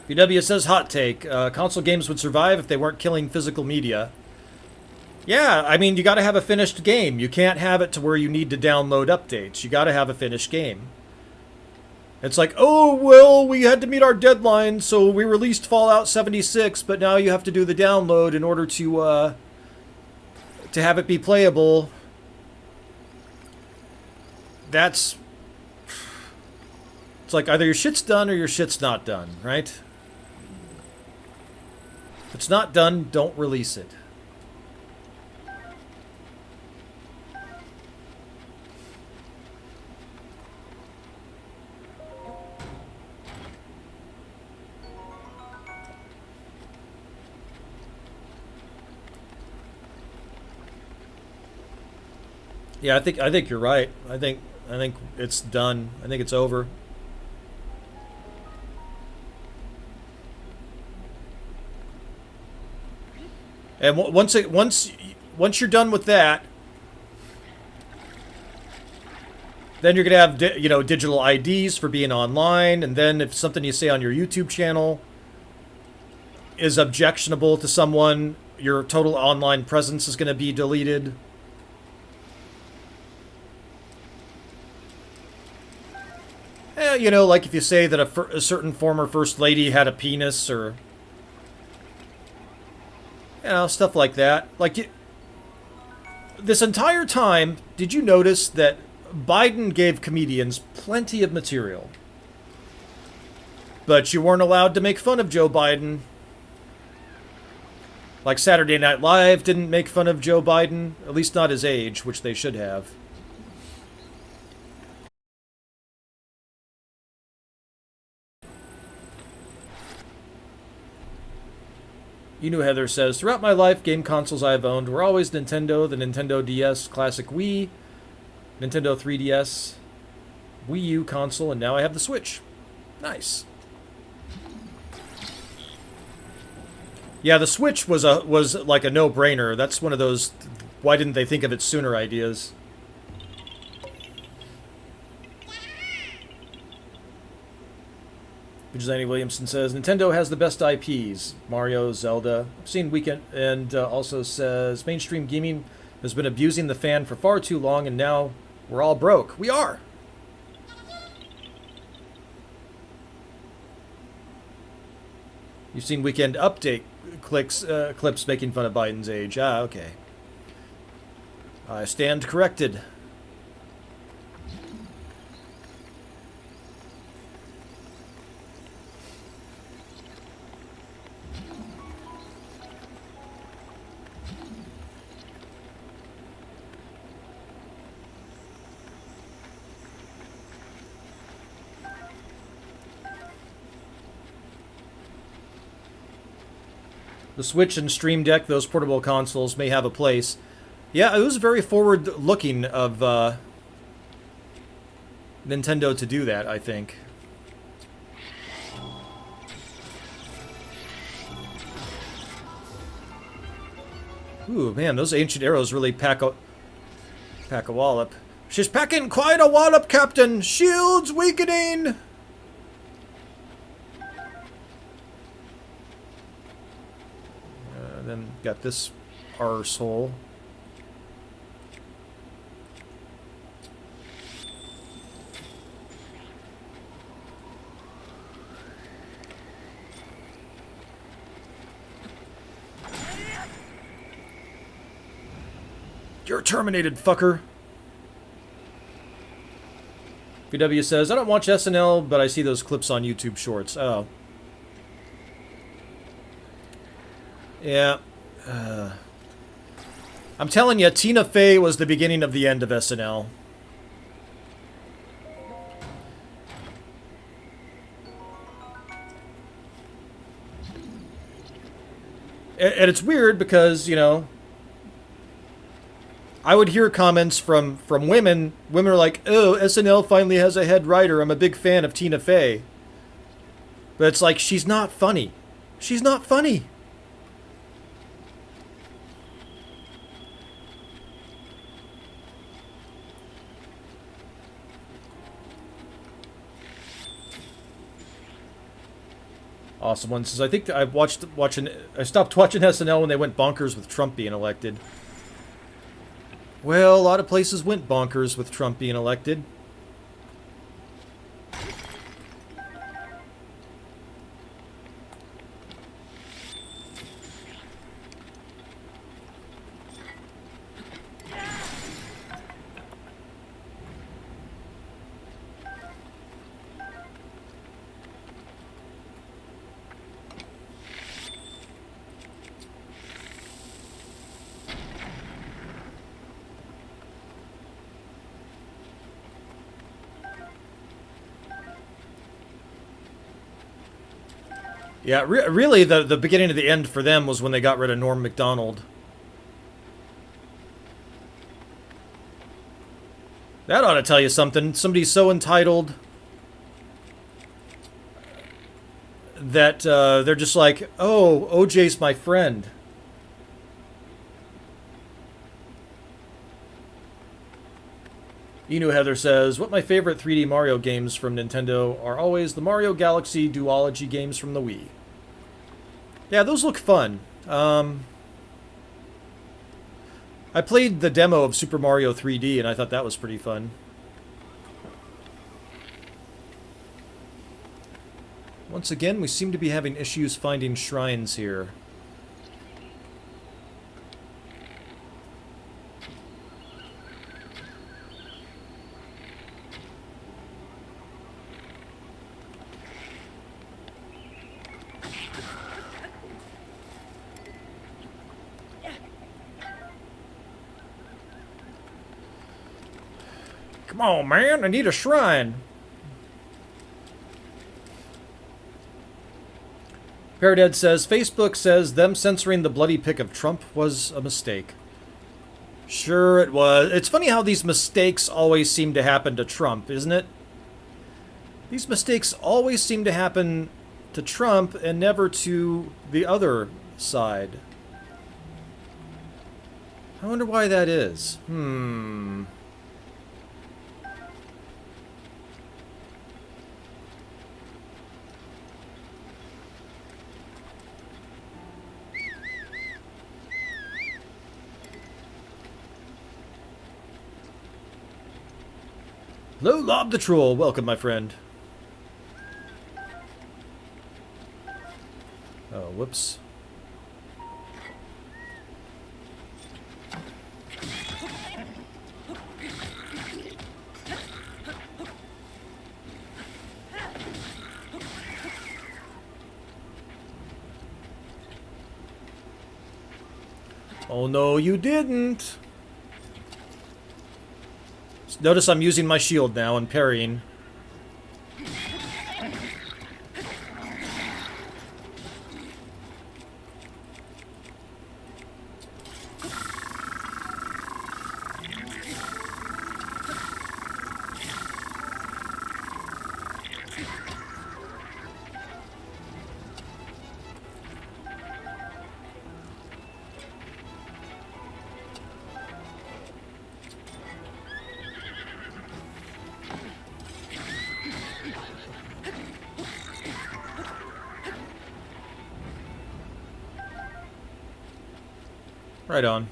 BW says, hot take. Console games would survive if they weren't killing physical media. Yeah, I mean, you gotta have a finished game. You can't have it to where you need to download updates. You gotta have a finished game. It's like, oh, well, we had to meet our deadline, so we released Fallout 76, but now you have to do the download in order to have it be playable. That's... It's like, either your shit's done or your shit's not done, right? If it's not done, don't release it. Yeah, I think you're right. I think it's done. I think it's over. And once you're done with that, then you're gonna have digital IDs for being online, and then if something you say on your YouTube channel, is objectionable to someone, your total online presence is going to be deleted. You know, like if you say that a certain former first lady had a penis, or you know, stuff like that. Like, this entire time, did you notice that Biden gave comedians plenty of material, but you weren't allowed to make fun of Joe Biden? Like Saturday Night Live didn't make fun of Joe Biden, at least not his age, which they should have. You Knew Heather says, throughout my life, game consoles I have owned were always Nintendo, the Nintendo DS, Classic Wii, Nintendo 3DS, Wii U console, and now I have the Switch. Nice. Yeah, the Switch was like a no-brainer. That's one of those why didn't they think of it sooner ideas. Vigilante Williamson says, Nintendo has the best IPs. Mario, Zelda. I've seen Weekend, and also says, mainstream gaming has been abusing the fan for far too long, and now we're all broke. We are! You've seen Weekend Update clips making fun of Biden's age. Ah, okay. I stand corrected. The Switch and Stream Deck, those portable consoles, may have a place. Yeah, it was very forward-looking of Nintendo to do that, I think. Ooh, man, those ancient arrows really pack a wallop. She's packing quite a wallop, Captain! Shields weakening! Then got this arsehole. You're terminated, fucker. VW says, I don't watch SNL, but I see those clips on YouTube Shorts. Oh. Yeah. I'm telling you, Tina Fey was the beginning of the end of SNL. And it's weird because, you know, I would hear comments from women. Women are like, oh, SNL finally has a head writer. I'm a big fan of Tina Fey. But it's like, she's not funny. She's not funny. Awesome One says, I think I stopped watching SNL when they went bonkers with Trump being elected. Well, a lot of places went bonkers with Trump being elected. Yeah, really, the beginning of the end for them was when they got rid of Norm Macdonald. That ought to tell you something. Somebody's so entitled that they're just like, oh, OJ's my friend. Inu Heather says, what my favorite 3D Mario games from Nintendo are always the Mario Galaxy duology games from the Wii. Yeah, those look fun. I played the demo of Super Mario 3D, and I thought that was pretty fun. Once again, we seem to be having issues finding shrines here. Come on, man, I need a shrine. Paradad says, Facebook says them censoring the bloody pic of Trump was a mistake. Sure it was. It's funny how these mistakes always seem to happen to Trump, isn't it? These mistakes always seem to happen to Trump and never to the other side. I wonder why that is. Hello, Lob the Troll. Welcome, my friend. Oh, whoops. Oh, no, you didn't. Notice I'm using my shield now and parrying. Right on.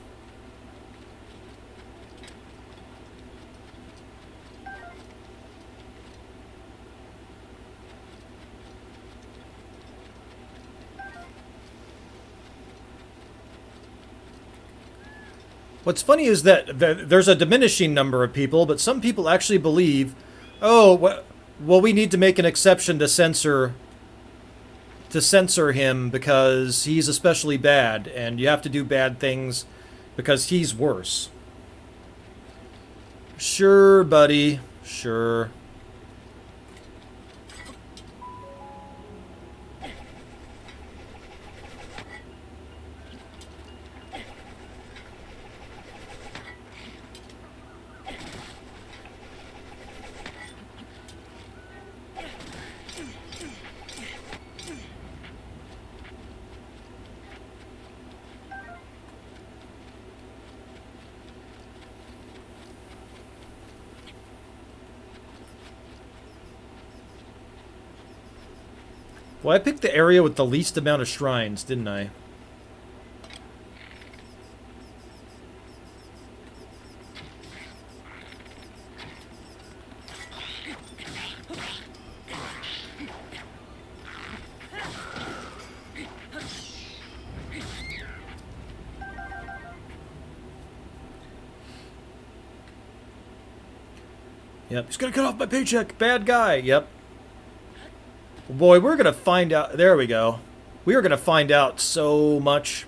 What's funny is that there's a diminishing number of people, but some people actually believe, oh, well, we need to make an exception to censor him because he's especially bad, and you have to do bad things because he's worse. Sure, buddy. Sure. Well, I picked the area with the least amount of shrines, didn't I? Yep, he's gonna cut off my paycheck. Bad guy. Yep. Boy, we're gonna find out. There we go. We are gonna find out so much.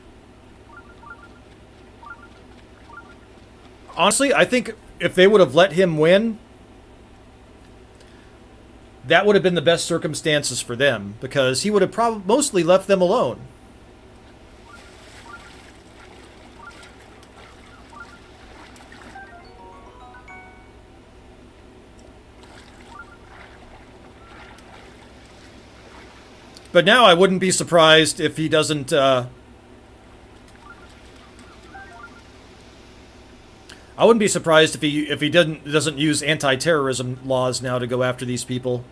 Honestly, I think if they would have let him win, that would have been the best circumstances for them, because he would have probably mostly left them alone. But now I wouldn't be surprised if he doesn't, I wouldn't be surprised if he doesn't use anti-terrorism laws now to go after these people.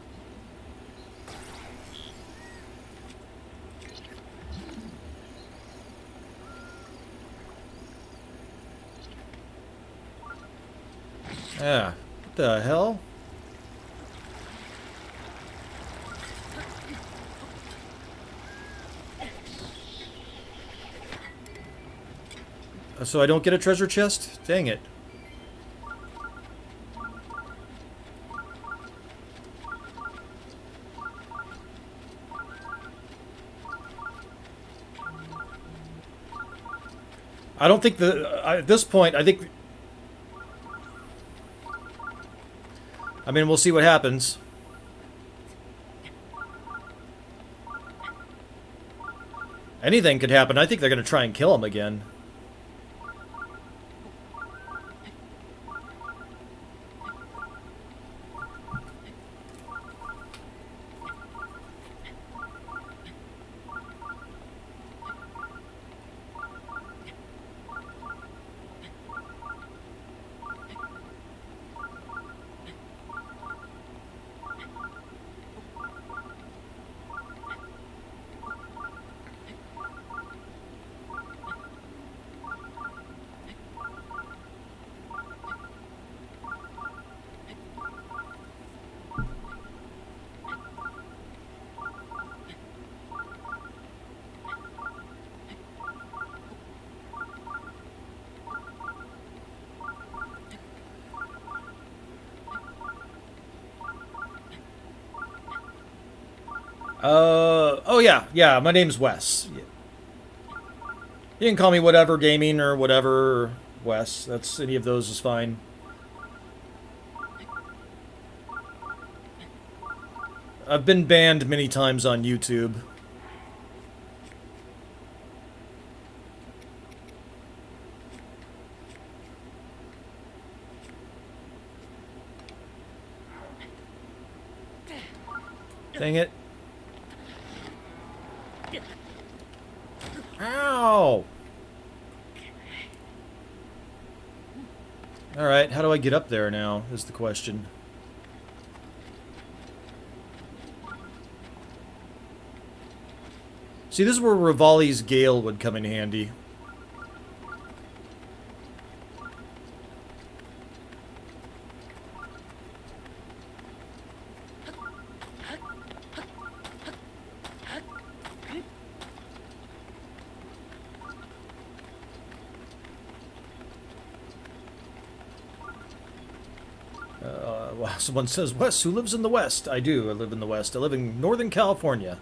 Yeah. What the hell? So I don't get a treasure chest? Dang it. I don't think at this point, I think... I mean, we'll see what happens. Anything could happen. I think they're going to try and kill him again. Oh yeah, my name's Wes. You can call me whatever gaming or whatever, Wes. That's any of those is fine. I've been banned many times on YouTube. Dang it. Ow! Alright, how do I get up there now, is the question. See, this is where Rivali's Gale would come in handy. Wow, someone says, Wes, who lives in the West? I do, I live in the West. I live in Northern California.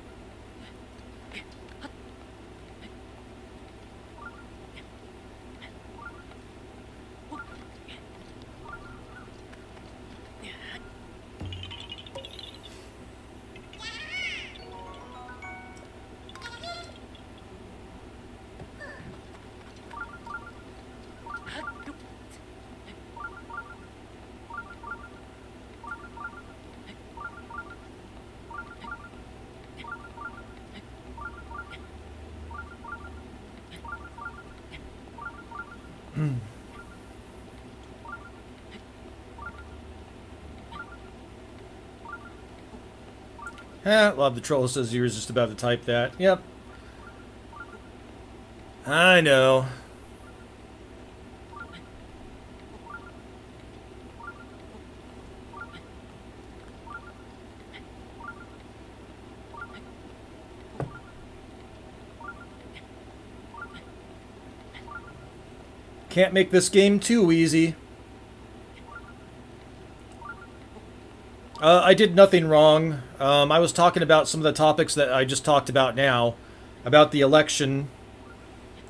Love the troll says you were just about to type that. Yep. I know. Can't make this game too easy. I did nothing wrong. I was talking about some of the topics that I just talked about now, about the election,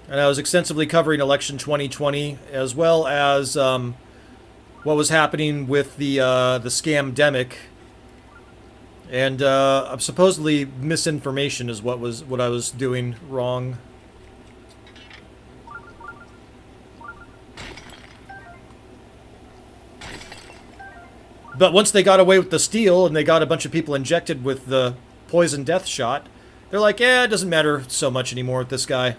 and I was extensively covering election 2020, as well as what was happening with the scamdemic, and supposedly misinformation is what I was doing wrong. But once they got away with the steal and they got a bunch of people injected with the poison death shot, they're like, yeah, it doesn't matter so much anymore with this guy.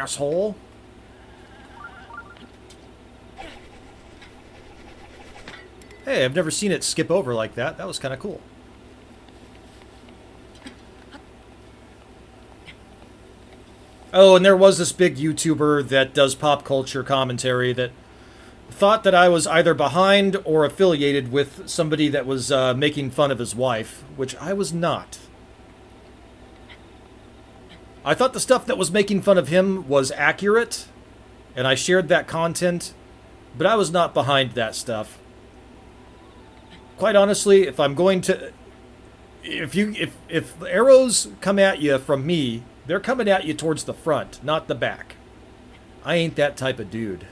asshole. Hey, I've never seen it skip over like that. That was kind of cool. Oh, and there was this big YouTuber that does pop culture commentary that thought that I was either behind or affiliated with somebody that was making fun of his wife, which I was not. I thought the stuff that was making fun of him was accurate, and I shared that content, but I was not behind that stuff. Quite honestly, if I'm going to... If arrows come at you from me, they're coming at you towards the front, not the back. I ain't that type of dude.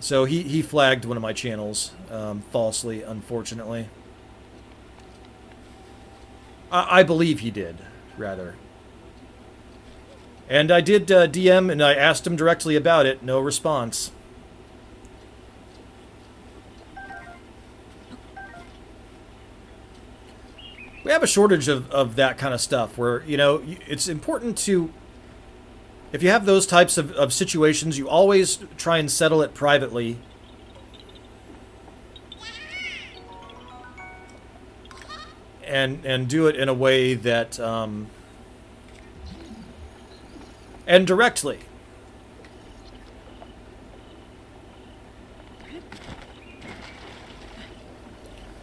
So he flagged one of my channels falsely, unfortunately. I believe he did, rather. And I did DM, and I asked him directly about it. No response. We have a shortage of that kind of stuff where, you know, it's important to... If you have those types of situations, you always try and settle it privately. And do it in a way that... and directly.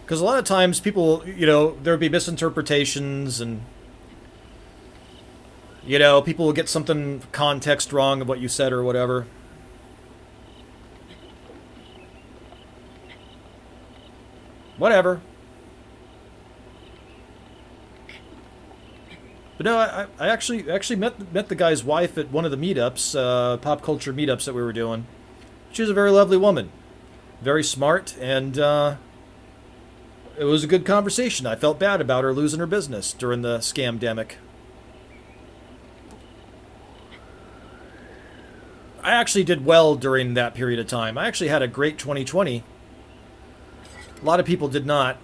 Because a lot of times people, you know, there would be misinterpretations and, you know, people will get something context wrong of what you said or whatever. Whatever. But no, I actually met the guy's wife at one of the meetups, pop culture meetups that we were doing. She was a very lovely woman, very smart, and it was a good conversation. I felt bad about her losing her business during the scamdemic. I actually did well during that period of time. I actually had a great 2020. A lot of people did not.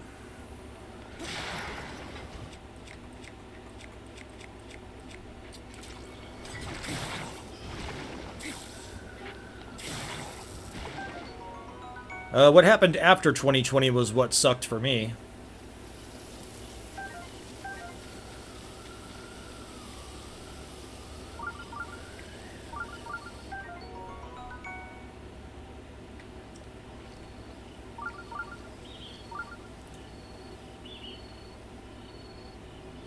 What happened after 2020 was what sucked for me.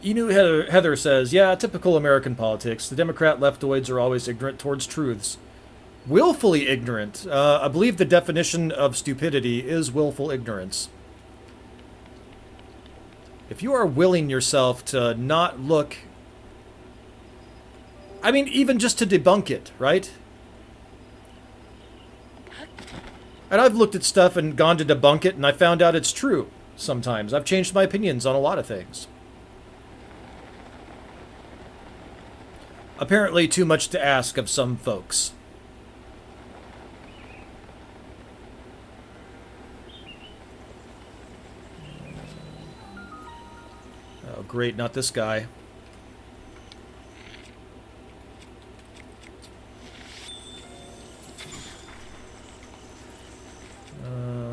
You knew Heather says, yeah, typical American politics. The Democrat leftoids are always ignorant towards truths. Willfully ignorant. I believe the definition of stupidity is willful ignorance. If you are willing yourself to not look... I mean, even just to debunk it, right? And I've looked at stuff and gone to debunk it, and I found out it's true sometimes. I've changed my opinions on a lot of things. Apparently too much to ask of some folks. Oh, great, not this guy.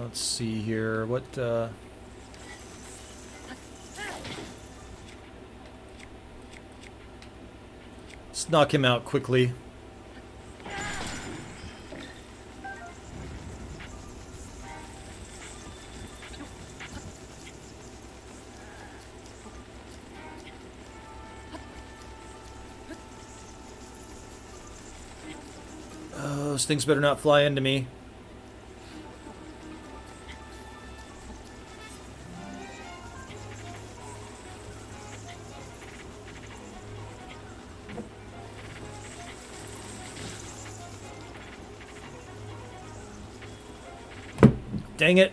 Let's see here. What, let's knock him out quickly. Oh, those things better not fly into me. Dang it.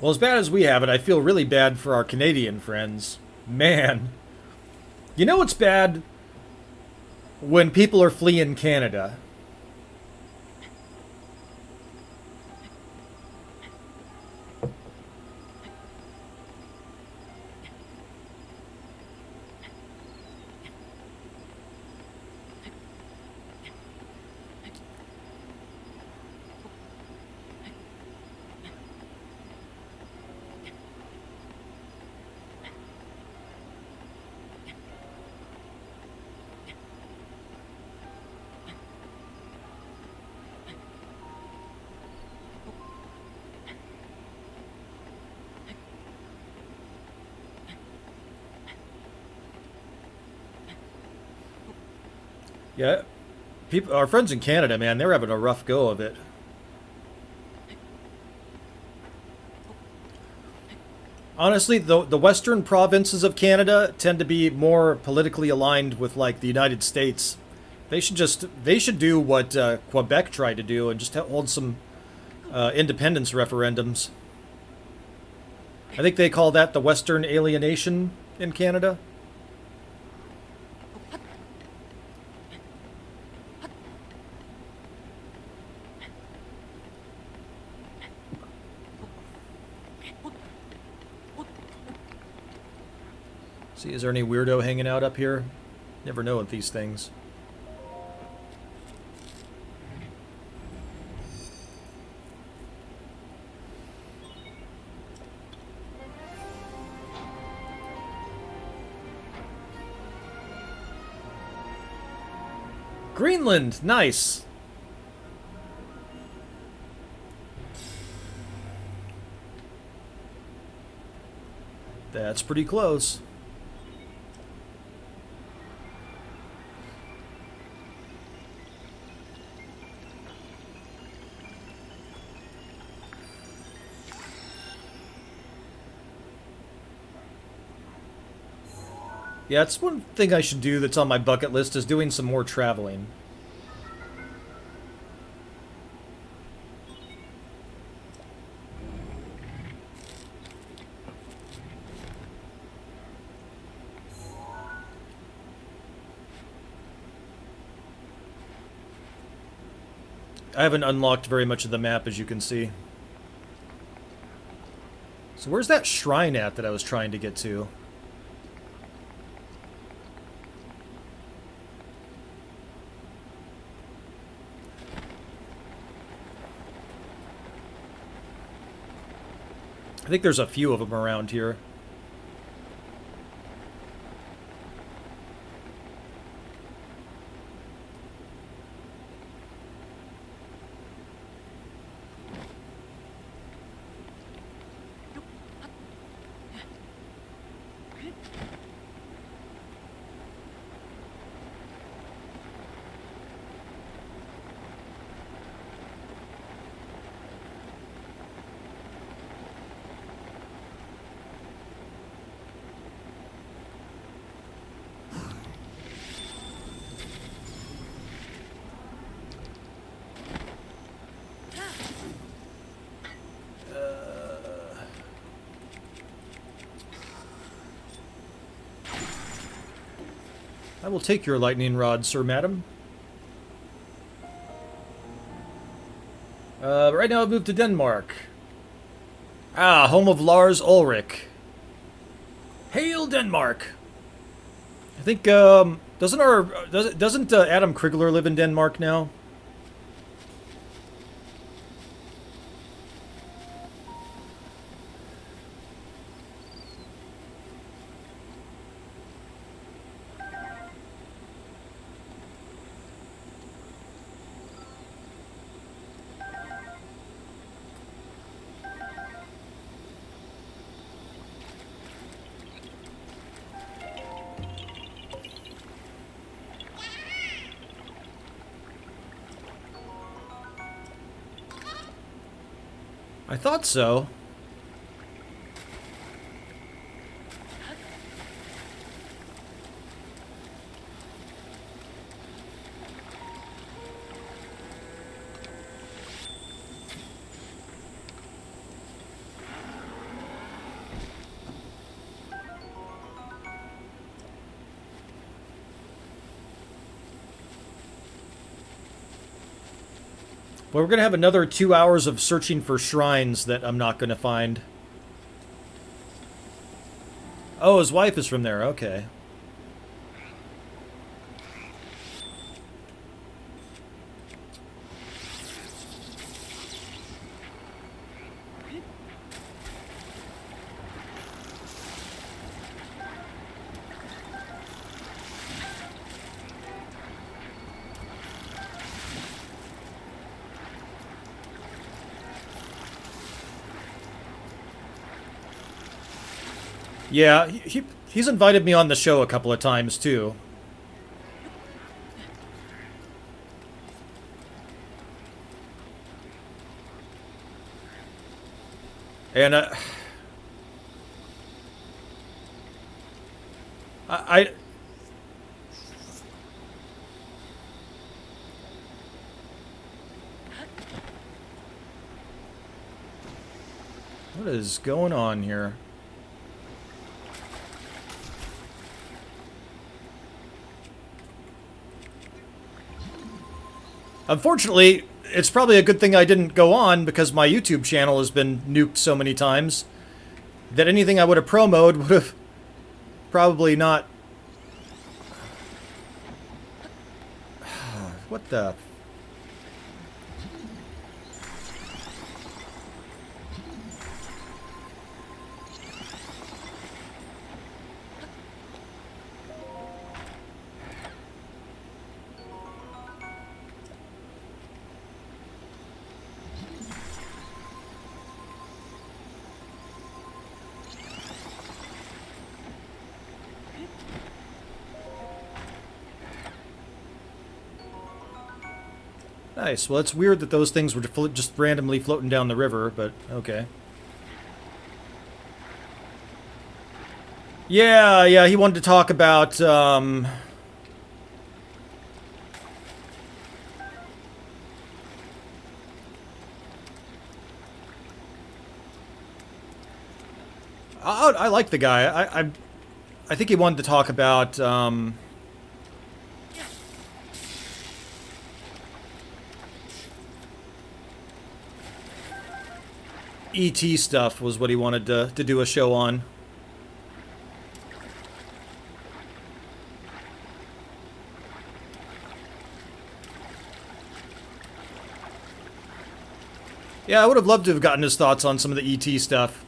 Well, as bad as we have it, I feel really bad for our Canadian friends. Man. You know what's bad? When people are fleeing Canada. Yeah, people, our friends in Canada, man, they're having a rough go of it. Honestly, the western provinces of Canada tend to be more politically aligned with like the United States. They should do what Quebec tried to do and just hold some independence referendums. I think they call that the Western alienation in Canada. See, is there any weirdo hanging out up here? Never know with these things. Greenland, nice. That's pretty close. Yeah, it's one thing I should do that's on my bucket list is doing some more traveling. I haven't unlocked very much of the map, as you can see. So where's that shrine at that I was trying to get to? I think there's a few of them around here. I will take your lightning rod, sir, madam. Right now I've moved to Denmark. Ah, home of Lars Ulrich. Hail Denmark! I think, doesn't Adam Krigler live in Denmark now? I thought so. But we're going to have another 2 hours of searching for shrines that I'm not going to find. Oh, his wife is from there. Okay. Yeah, he's invited me on the show a couple of times, too. And, I... What is going on here? Unfortunately, it's probably a good thing I didn't go on because my YouTube channel has been nuked so many times that anything I would have promoted would have probably not... What the... Nice. Well, it's weird that those things were just randomly floating down the river, but okay. Yeah, he wanted to talk about, I like the guy. I think he wanted to talk about, ET stuff was what he wanted to do a show on. Yeah, I would have loved to have gotten his thoughts on some of the ET stuff.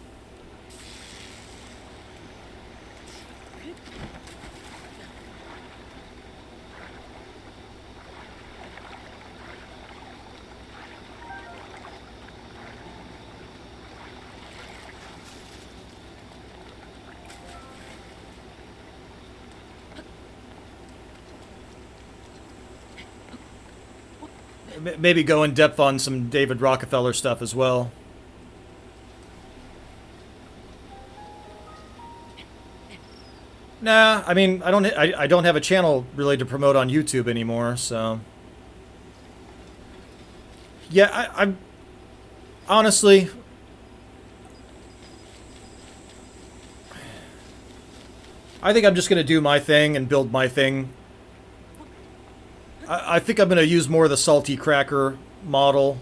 Maybe go in depth on some David Rockefeller stuff as well. Nah, I mean, I don't have a channel really to promote on YouTube anymore, so... Yeah, I'm... Honestly... I think I'm just going to do my thing and build my thing. I think I'm going to use more of the Salty Cracker model.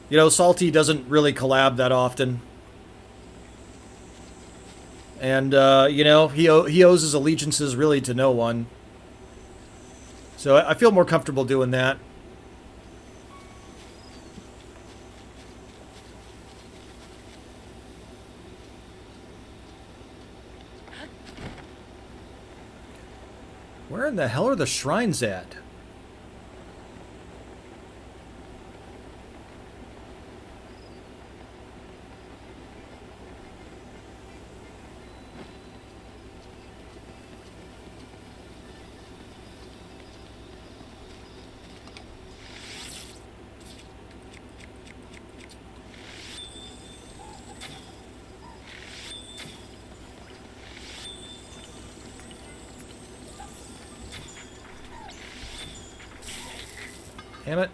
You know, Salty doesn't really collab that often. And, you know, he owes his allegiances really to no one. So I feel more comfortable doing that. Where in the hell are the shrines at? Damn it.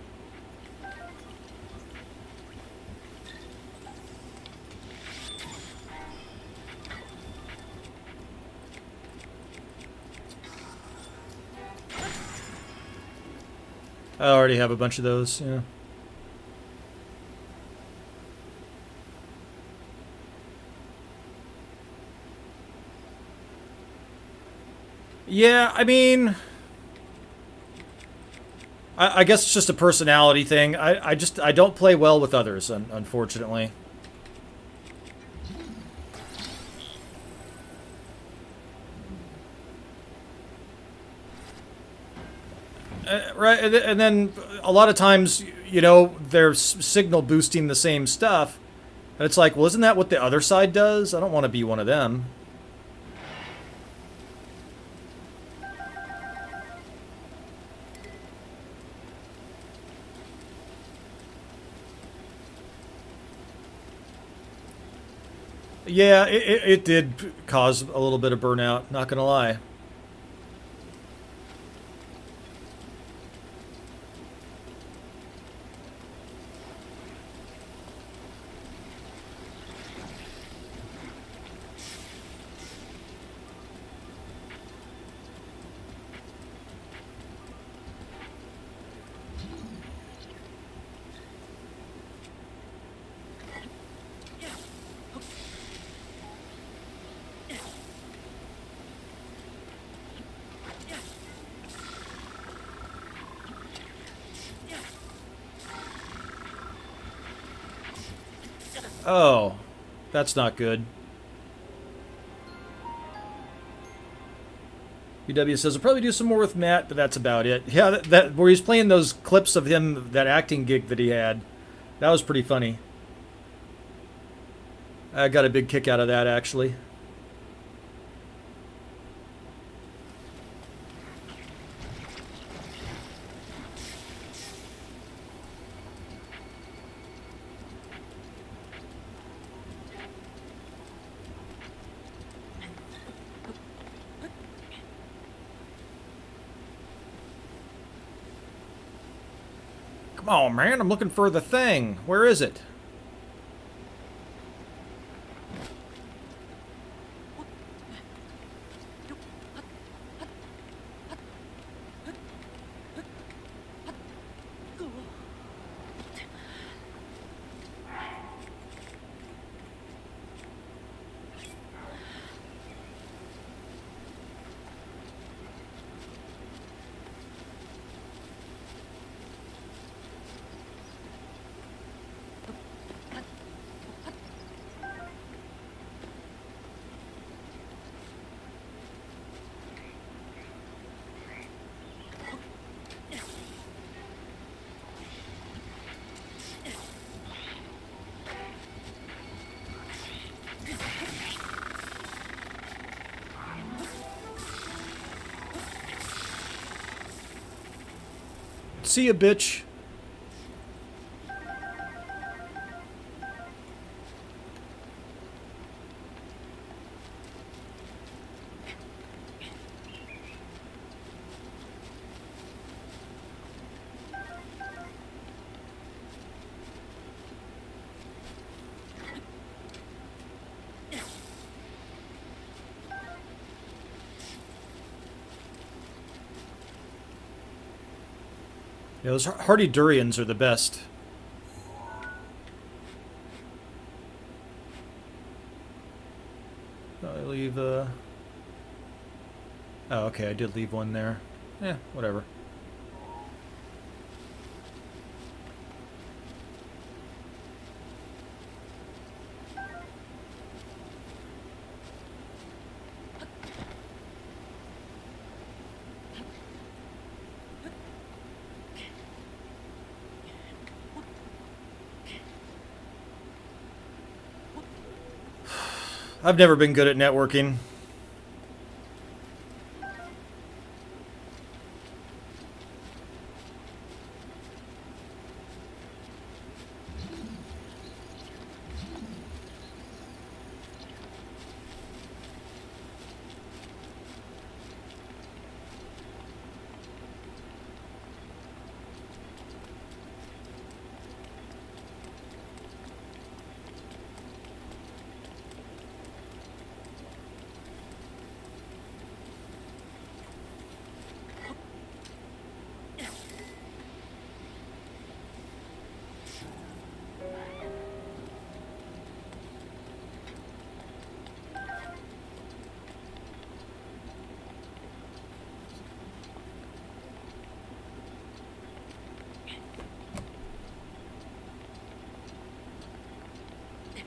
I already have a bunch of those, yeah. Yeah, I mean, I guess it's just a personality thing. I don't play well with others, unfortunately. Right, and then a lot of times, you know, they're signal boosting the same stuff, and it's like, well, isn't that what the other side does? I don't want to be one of them. Yeah, it did cause a little bit of burnout, not gonna lie. Oh, that's not good. UW says, I'll probably do some more with Matt, but that's about it. Yeah, that where he's playing those clips of him, that acting gig that he had, that was pretty funny. I got a big kick out of that, actually. Come on, man, I'm looking for the thing. Where is it? See ya, bitch. Yeah, those hardy durians are the best. I leave, Oh, okay, I did leave one there. Yeah, whatever. I've never been good at networking.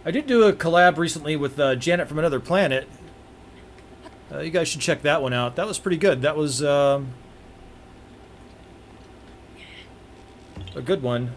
I did do a collab recently with Janet from Another Planet. You guys should check that one out. That was pretty good. That was a good one.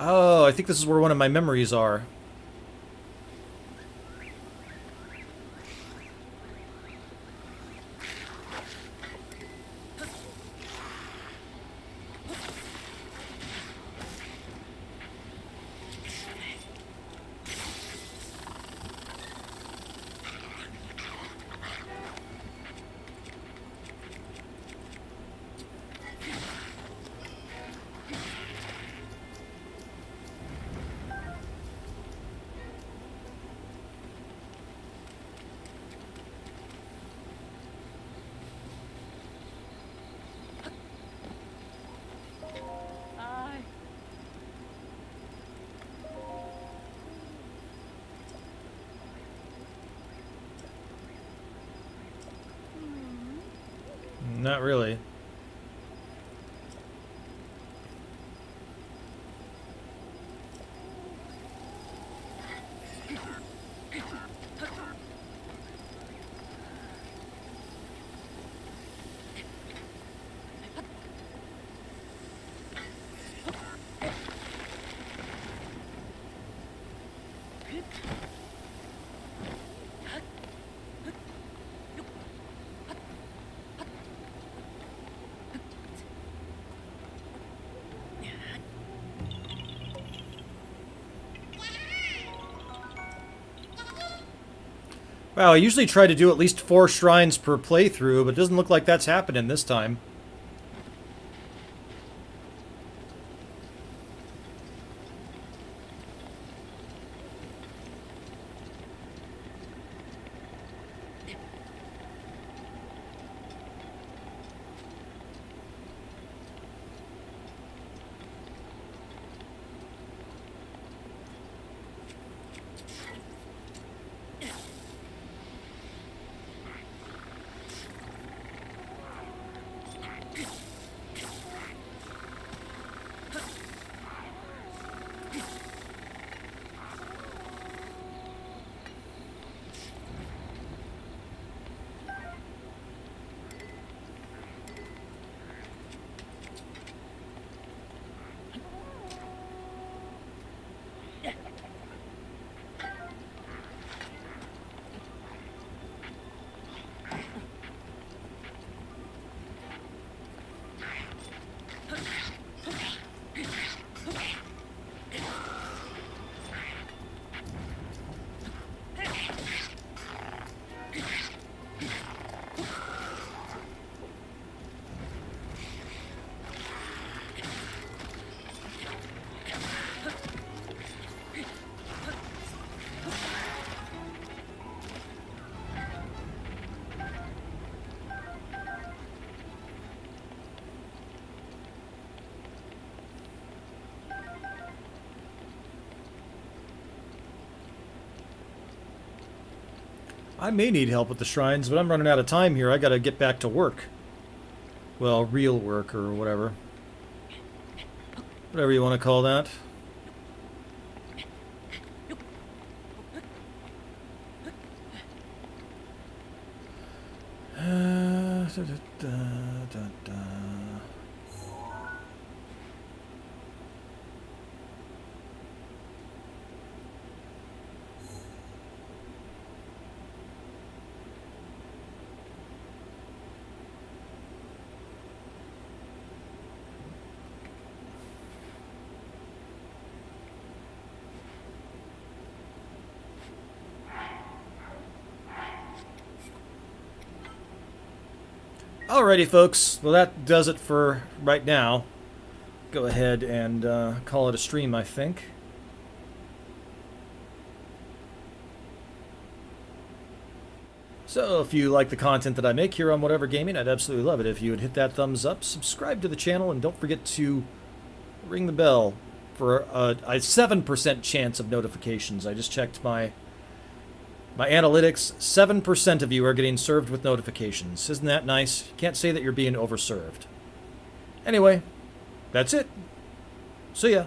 Oh, I think this is where one of my memories are. I. Not really. Wow, I usually try to do at least 4 shrines per playthrough, but it doesn't look like that's happening this time. I may need help with the shrines, but I'm running out of time here. I gotta get back to work. Well, real work or whatever. Whatever you want to call that. Da, da, da, da. Alrighty, folks. Well, that does it for right now. go ahead and call it a stream, I think. So if you like the content that I make here on Whatever Gaming, I'd absolutely love it if you would hit that thumbs up, subscribe to the channel, and don't forget to ring the bell for a 7% chance of notifications. I just checked my analytics. 7% of you are getting served with notifications. Isn't that nice? You can't say that you're being overserved. Anyway, that's it. See ya.